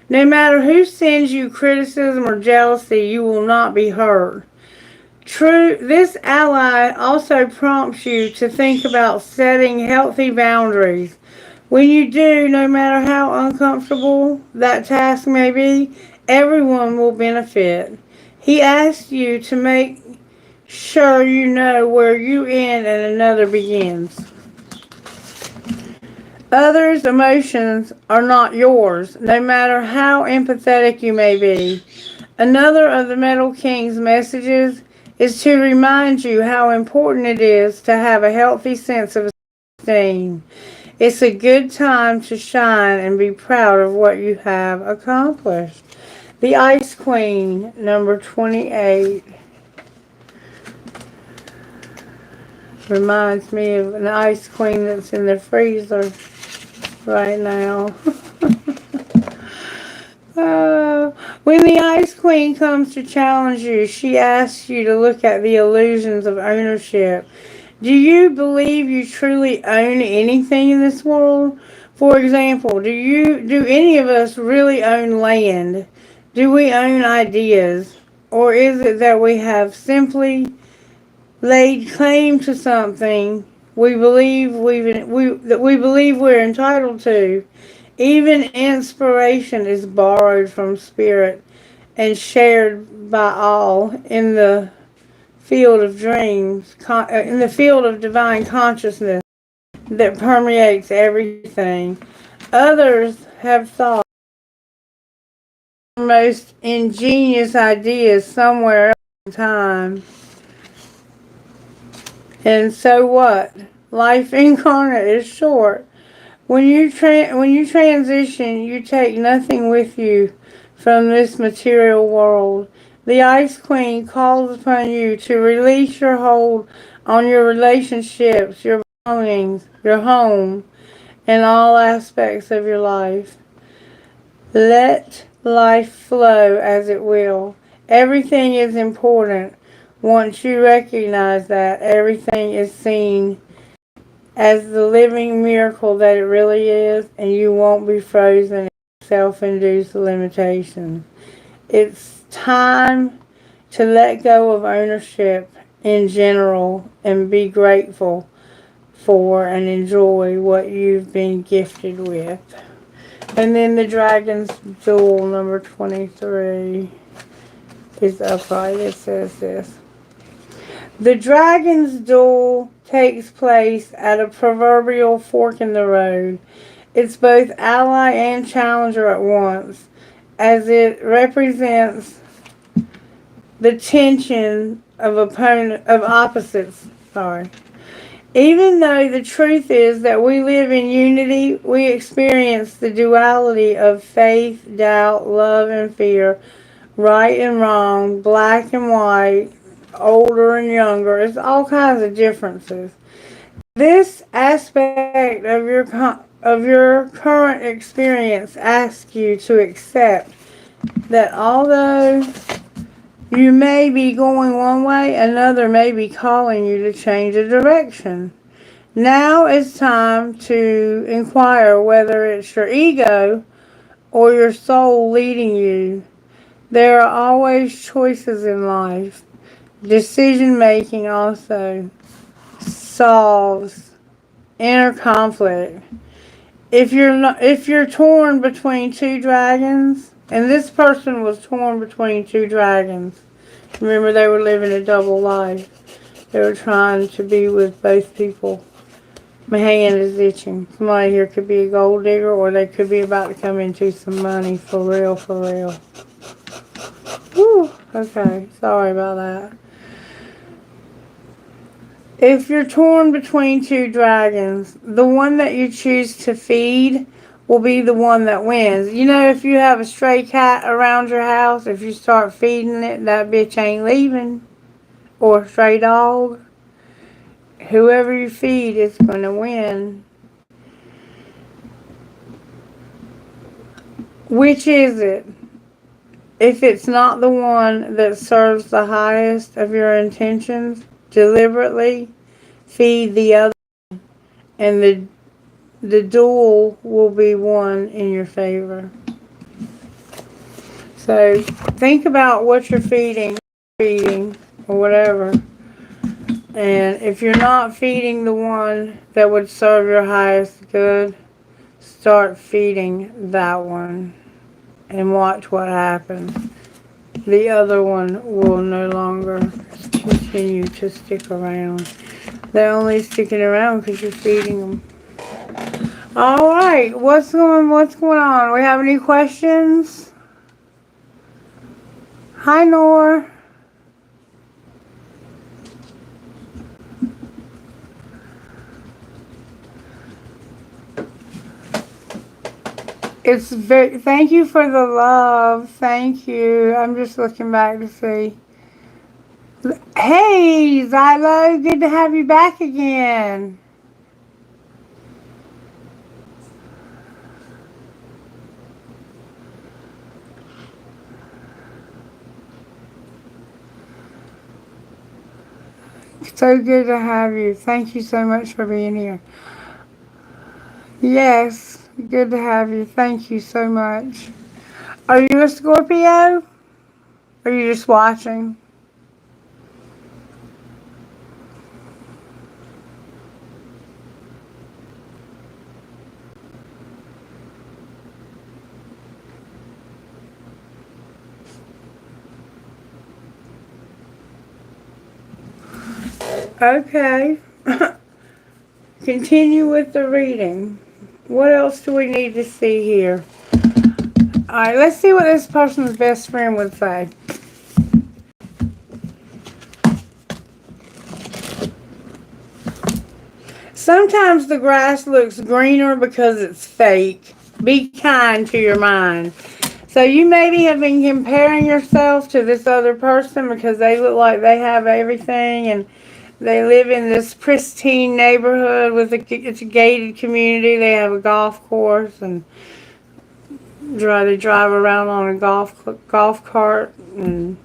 No matter who sends you criticism or jealousy, you will not be hurt. This ally also prompts you to think about setting healthy boundaries. When you do, no matter how uncomfortable that task may be, everyone will benefit. He asks you to make sure you know where you end and another begins. Others' emotions are not yours, no matter how empathetic you may be. Another of the Metal King's messages is to remind you how important it is to have a healthy sense of esteem. It's a good time to shine and be proud of what you have accomplished. The Ice Queen, number 28. Reminds me of an Ice Queen that's in the freezer right now. When the Ice Queen Queen comes to challenge you. She asks you to look at the illusions of ownership. Do you believe you truly own anything in this world? For example, do any of us really own land? Do we own ideas? Or is it that we have simply laid claim to something that we believe we're entitled to? Even inspiration is borrowed from spirit and shared by all in the field of dreams, in the field of divine consciousness that permeates everything. Others have thought the most ingenious ideas somewhere else in time. And so what? Life incarnate is short. When you transition, you take nothing with you from this material world. The Ice Queen calls upon you to release your hold on your relationships, your belongings, your home, and all aspects of your life. Let life flow as it will. Everything is important. Once you recognize that, everything is seen as the living miracle that it really is, and you won't be frozen in self-induced limitations. It's time to let go of ownership in general and be grateful for and enjoy what you've been gifted with. And then the Dragon's Duel, number 23, is upright. It says this. The Dragon's Duel takes place at a proverbial fork in the road. It's both ally and challenger at once, as it represents the tension of opposites. Even though the truth is that we live in unity, we experience the duality of faith, doubt, love, and fear, right and wrong, black and white, older and younger. It's all kinds of differences. This aspect of your current experience asks you to accept that although you may be going one way, another may be calling you to change a direction. Now it's time to inquire whether it's your ego or your soul leading you. There are always choices in life. Decision making also solves inner conflict. If you're torn between two dragons, and this person was torn between two dragons. Remember, they were living a double life. They were trying to be with both people. My hand is itching. Somebody here could be a gold digger, or they could be about to come into some money for real, for real. Whew, okay, sorry about that. If you're torn between two dragons, the one that you choose to feed will be the one that wins. You know, if you have a stray cat around your house, if you start feeding it, that bitch ain't leaving. Or a stray dog. Whoever you feed is going to win. Which is it? If it's not the one that serves the highest of your intentions, deliberately feed the other, and the duel will be won in your favor. So think about what you're feeding, or whatever. And if you're not feeding the one that would serve your highest good, start feeding that one and watch what happens. The other one will no longer continue to stick around. They're only sticking around because you're feeding them. All right, what's going on? We have any questions? Hi, Nor. Thank you for the love. Thank you. I'm just looking back to see. Hey, Zylo, good to have you back again. So good to have you. Thank you so much for being here. Yes, good to have you. Thank you so much. Are you a Scorpio? Or are you just watching? Okay. Continue with the reading. What else do we need to see here? Alright, let's see what this person's best friend would say. Sometimes the grass looks greener because it's fake. Be kind to your mind. So you maybe have been comparing yourself to this other person because they look like they have everything and they live in this pristine neighborhood with it's a gated community. They have a golf course and they drive around on a golf cart, and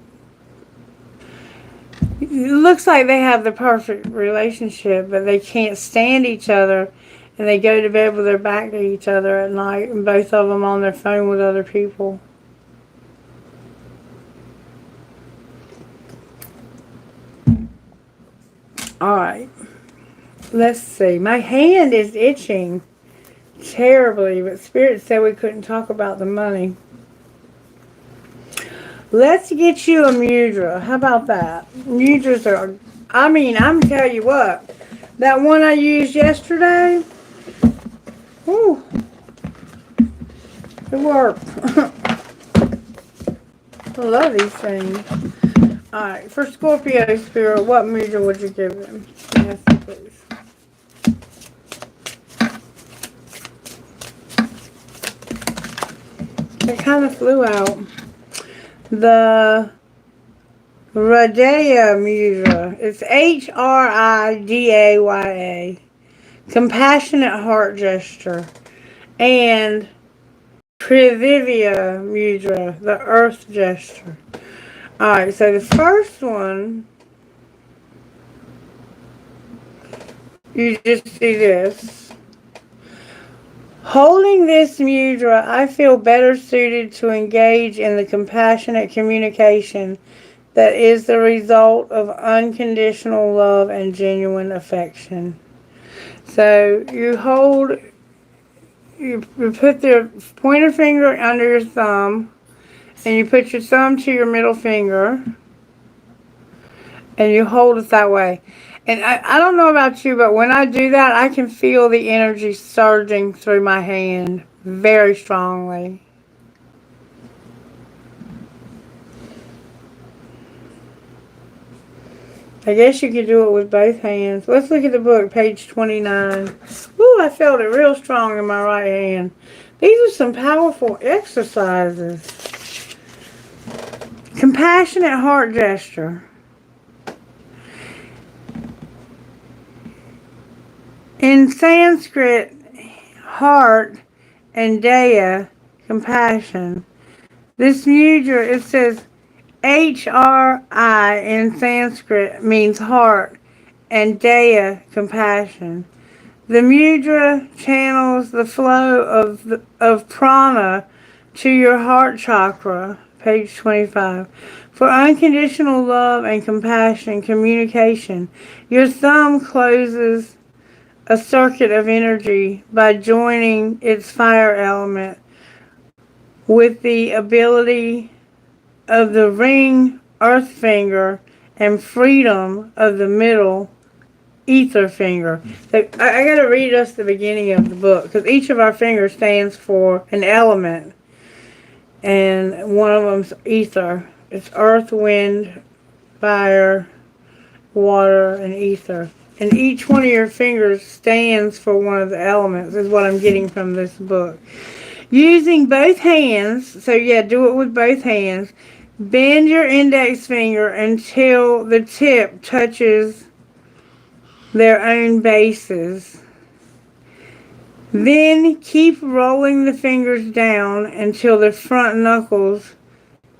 it looks like they have the perfect relationship, but they can't stand each other, and they go to bed with their back to each other at night, and both of them on their phone with other people. Alright, let's see. My hand is itching terribly, but Spirit said we couldn't talk about the money. Let's get you a mudra. How about that? Mudras are, I'm tell you what, that one I used yesterday, whew, it worked. I love these things. Alright, for Scorpio Spirit, what mudra would you give them? Yes, please. It kind of flew out. The Hridaya mudra. It's Hridaya. Compassionate heart gesture. And Prithivya mudra. The earth gesture. Alright, so the first one, you just see this. Holding this mudra, I feel better suited to engage in the compassionate communication that is the result of unconditional love and genuine affection. So you put the pointer finger under your thumb, and you put your thumb to your middle finger, and you hold it that way. And I don't know about you, but when I do that, I can feel the energy surging through my hand very strongly. I guess you could do it with both hands. Let's look at the book, page 29. Ooh, I felt it real strong in my right hand. These are some powerful exercises. Compassionate heart gesture. In Sanskrit, heart and daya, compassion. This mudra, it says H-R-I in Sanskrit means heart, and daya, compassion. The mudra channels the flow of prana to your heart chakra, page 25. For unconditional love and compassion communication, your thumb closes a circuit of energy by joining its fire element with the ability of the ring earth finger and freedom of the middle ether finger. So I got to read us the beginning of the book, because each of our fingers stands for an element, and one of them's ether. It's earth, wind, fire, water, and ether. And each one of your fingers stands for one of the elements, is what I'm getting from this book. Using both hands, so yeah, do it with both hands. Bend your index finger until the tip touches their own bases. Then keep rolling the fingers down until the front knuckles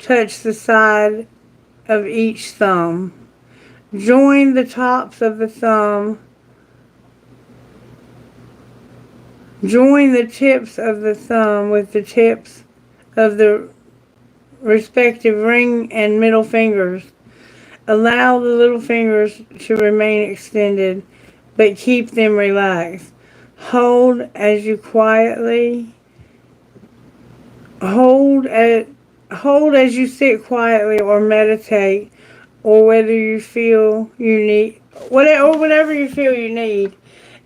touch the side of each thumb. Join the tops of the thumb. Join the tips of the thumb with the tips of the respective ring and middle fingers. Allow the little fingers to remain extended, but keep them relaxed. Hold as you sit quietly or meditate, or whether you feel you need, whatever you feel you need.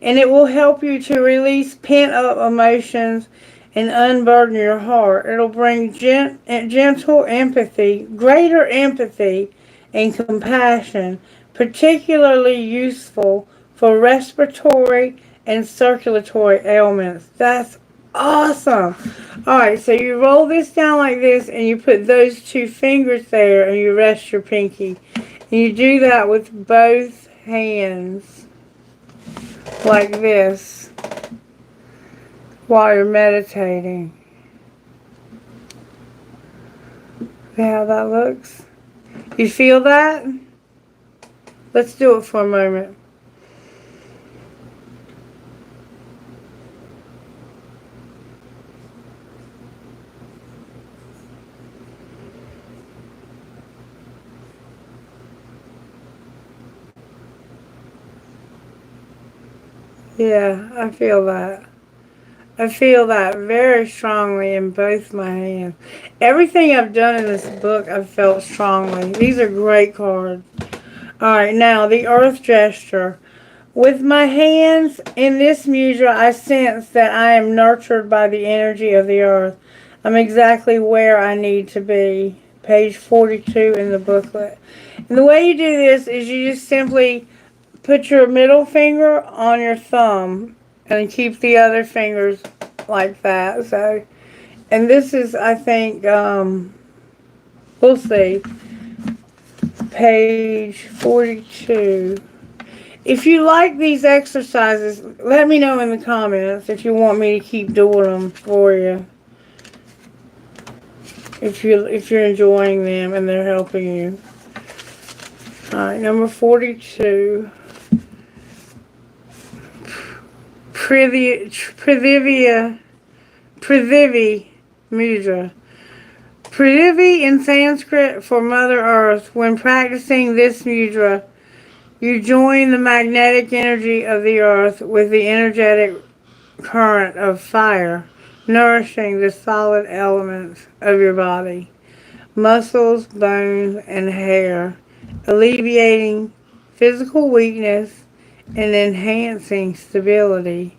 And it will help you to release pent-up emotions and unburden your heart. It'll bring gentle empathy, greater empathy and compassion, particularly useful for respiratory and circulatory ailments. That's awesome. Alright, so you roll this down like this and you put those two fingers there and you rest your pinky. And you do that with both hands like this while you're meditating. See how that looks? You feel that? Let's do it for a moment. Yeah, I feel that. I feel that very strongly in both my hands. Everything I've done in this book, I've felt strongly. These are great cards. Alright, now the earth gesture. With my hands in this mudra, I sense that I am nurtured by the energy of the earth. I'm exactly where I need to be. Page 42 in the booklet. And the way you do this is you just simply put your middle finger on your thumb and keep the other fingers like that. So, and this is, I think, we'll see, page 42. If you like these exercises, let me know in the comments if you want me to keep doing them for you. If you're enjoying them and they're helping you. Alright, number 42. Prithvi Mudra. Prithvi in Sanskrit for Mother Earth. When practicing this mudra, you join the magnetic energy of the earth with the energetic current of fire, nourishing the solid elements of your body, muscles, bones, and hair, alleviating physical weakness and enhancing stability.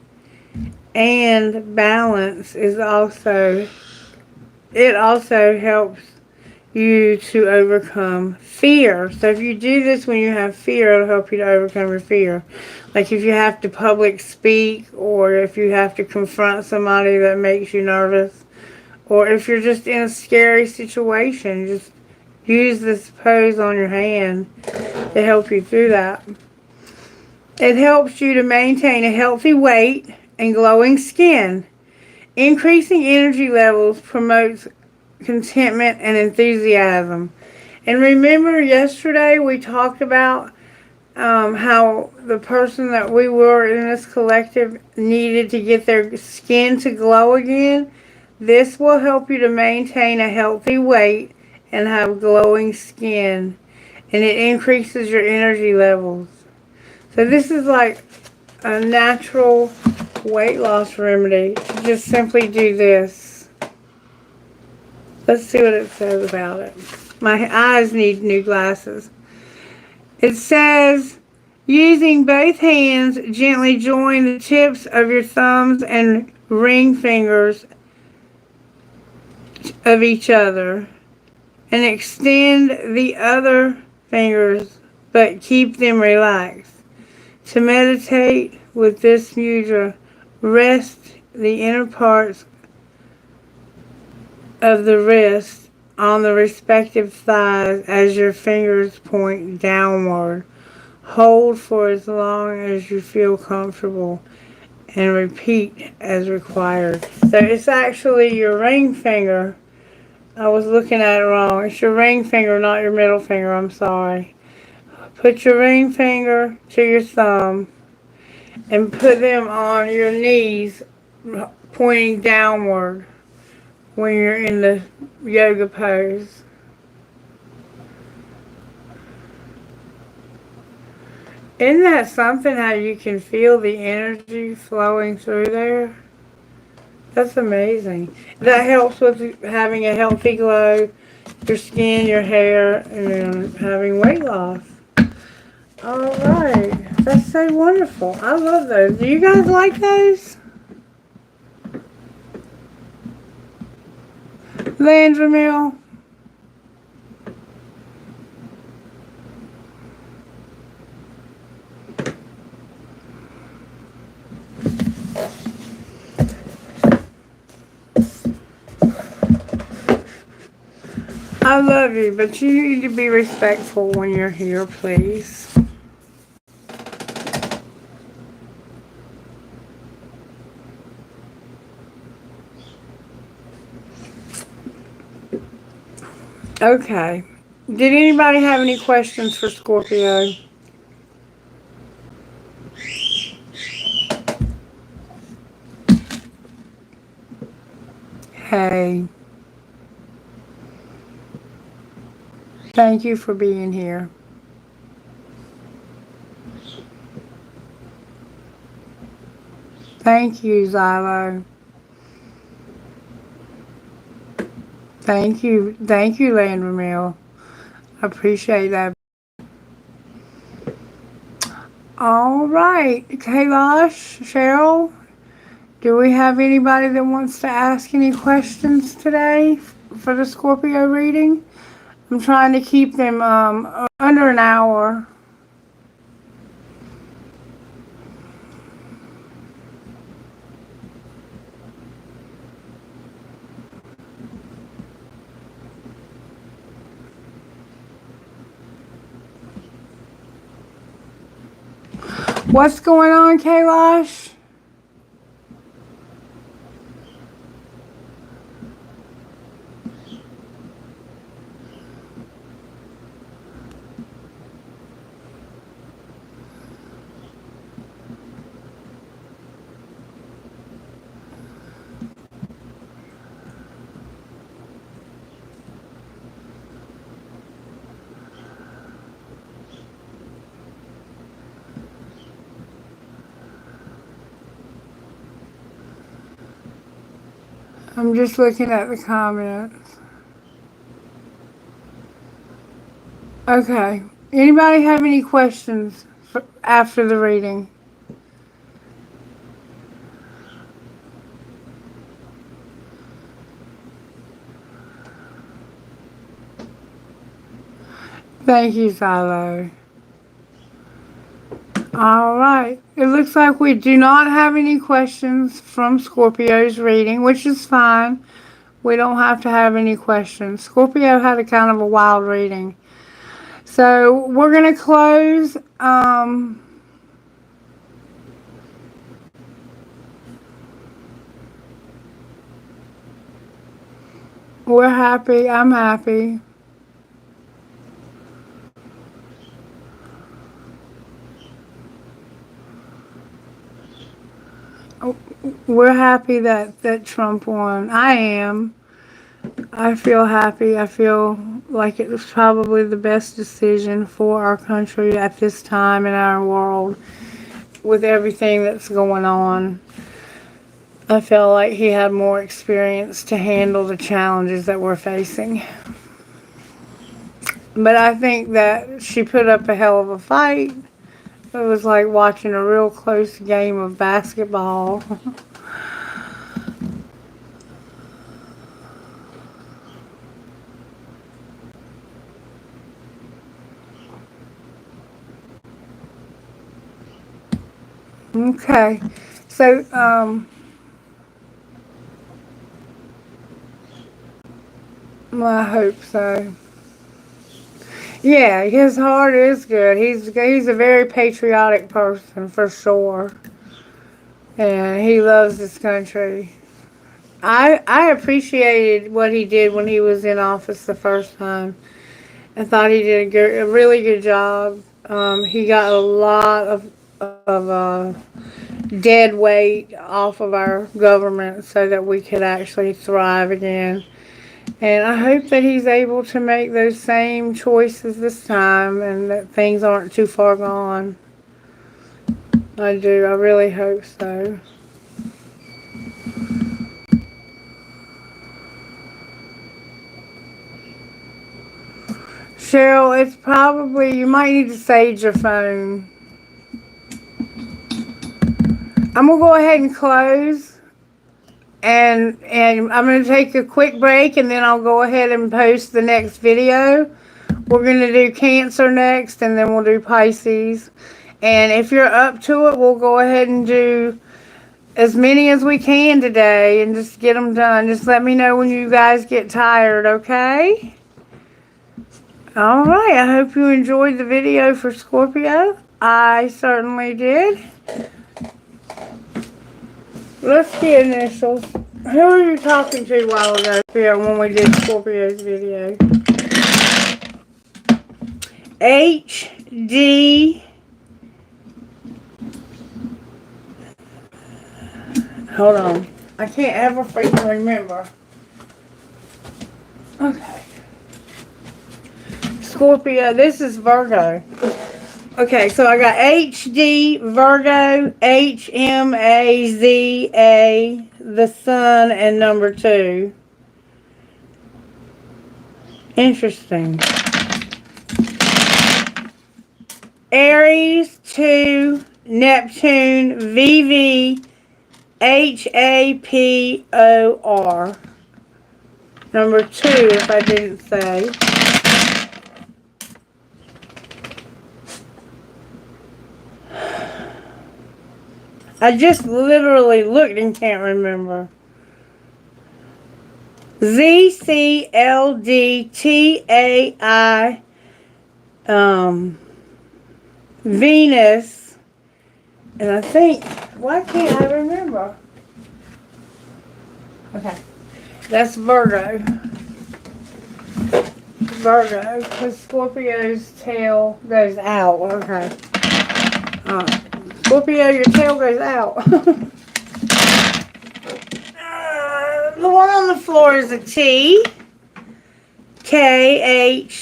And balance is also helps you to overcome fear. So if you do this when you have fear, it'll help you to overcome your fear. Like if you have to public speak, or if you have to confront somebody that makes you nervous, or if you're just in a scary situation, just use this pose on your hand to help you through that. It helps you to maintain a healthy weight and glowing skin. Increasing energy levels promotes contentment and enthusiasm. And remember yesterday we talked about how the person that we were in this collective needed to get their skin to glow again. This will help you to maintain a healthy weight and have glowing skin. And it increases your energy levels. So this is like a natural weight loss remedy. Just simply do this. Let's see what it says about it. My eyes need new glasses. It says, using both hands, gently join the tips of your thumbs and ring fingers of each other and extend the other fingers, but keep them relaxed. To meditate with this mudra, rest the inner parts of the wrist on the respective thighs as your fingers point downward. Hold for as long as you feel comfortable and repeat as required. So it's actually your ring finger. I was looking at it wrong. It's your ring finger, not your middle finger. I'm sorry. Put your ring finger to your thumb and put them on your knees, pointing downward when you're in the yoga pose. Isn't that something, how you can feel the energy flowing through there? That's amazing. That helps with having a healthy glow, your skin, your hair, and having weight loss. Alright, that's so wonderful. I love those. Do you guys like those? Landremill? I love you, but you need to be respectful when you're here, please. Okay. Did anybody have any questions for Scorpio? Hey. Thank you for being here. Thank you, Xylo. Thank you, Landremill. I appreciate that. All right, Kailash, Cheryl, do we have anybody that wants to ask any questions today for the Scorpio reading? I'm trying to keep them under an hour. What's going on, Kailash? I'm just looking at the comments. Okay. Anybody have any questions after the reading? Thank you, Xylo. All right. It looks like we do not have any questions from Scorpio's reading, which is fine. We don't have to have any questions. Scorpio had a kind of a wild reading. So we're going to close. We're happy. I'm happy. We're happy that Trump won. I am. I feel happy. I feel like it was probably the best decision for our country at this time in our world with everything that's going on. I feel like he had more experience to handle the challenges that we're facing. But I think that she put up a hell of a fight. It was like watching a real close game of basketball. Okay, so well, I hope so. Yeah, his heart is good. He's a very patriotic person for sure, and he loves this country. I appreciated what he did when he was in office the first time. I thought he did a really good job He got a lot of dead weight off of our government so that we could actually thrive again. And I hope that he's able to make those same choices this time and that things aren't too far gone. I do. I really hope so. Cheryl, it's probably, you might need to sage your phone. I'm going to go ahead and close. And I'm going to take a quick break and then I'll go ahead and post the next video. We're going to do Cancer next and then we'll do Pisces. And if you're up to it, we'll go ahead and do as many as we can today and just get them done. Just let me know when you guys get tired, okay? Alright, I hope you enjoyed the video for Scorpio. I certainly did. Let's get initials. Who were you talking to a while ago when we did Scorpio's video? H, D. Hold on. I can't ever freaking remember. Okay. Scorpio, this is Virgo. Okay, so I got HD, Virgo, HMAZA, the Sun, and number 2. Interesting. Aries, 2, Neptune, VV, HAPOR. Number 2, if I didn't say. I just literally looked and can't remember. ZCLDTAI, Venus, and I think, why can't I remember? Okay, that's Virgo. Virgo, because Scorpio's tail goes out. Okay. Alright. Scorpio, your tail goes out. The one on the floor is a T. KHTF,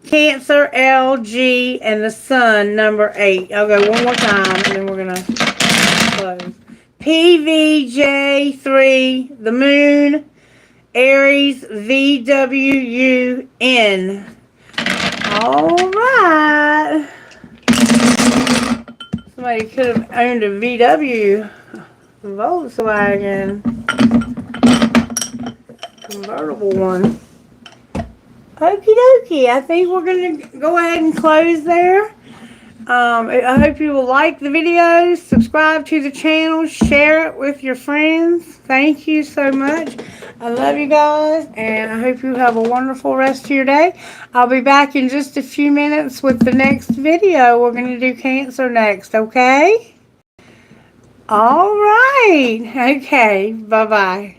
Cancer, LG, and the Sun, number 8. I'll go one more time, and then we're going to close. PVJ3, the Moon, Aries, VWUN. All right. Somebody could have owned a VW Volkswagen convertible one. Okie dokie. I think we're going to go ahead and close there. I hope you will like the videos, subscribe to the channel, share it with your friends. Thank you so much. I love you guys, and I hope you have a wonderful rest of your day. I'll be back in just a few minutes with the next video. We're going to do Cancer next, okay? All right. Okay. Bye-bye.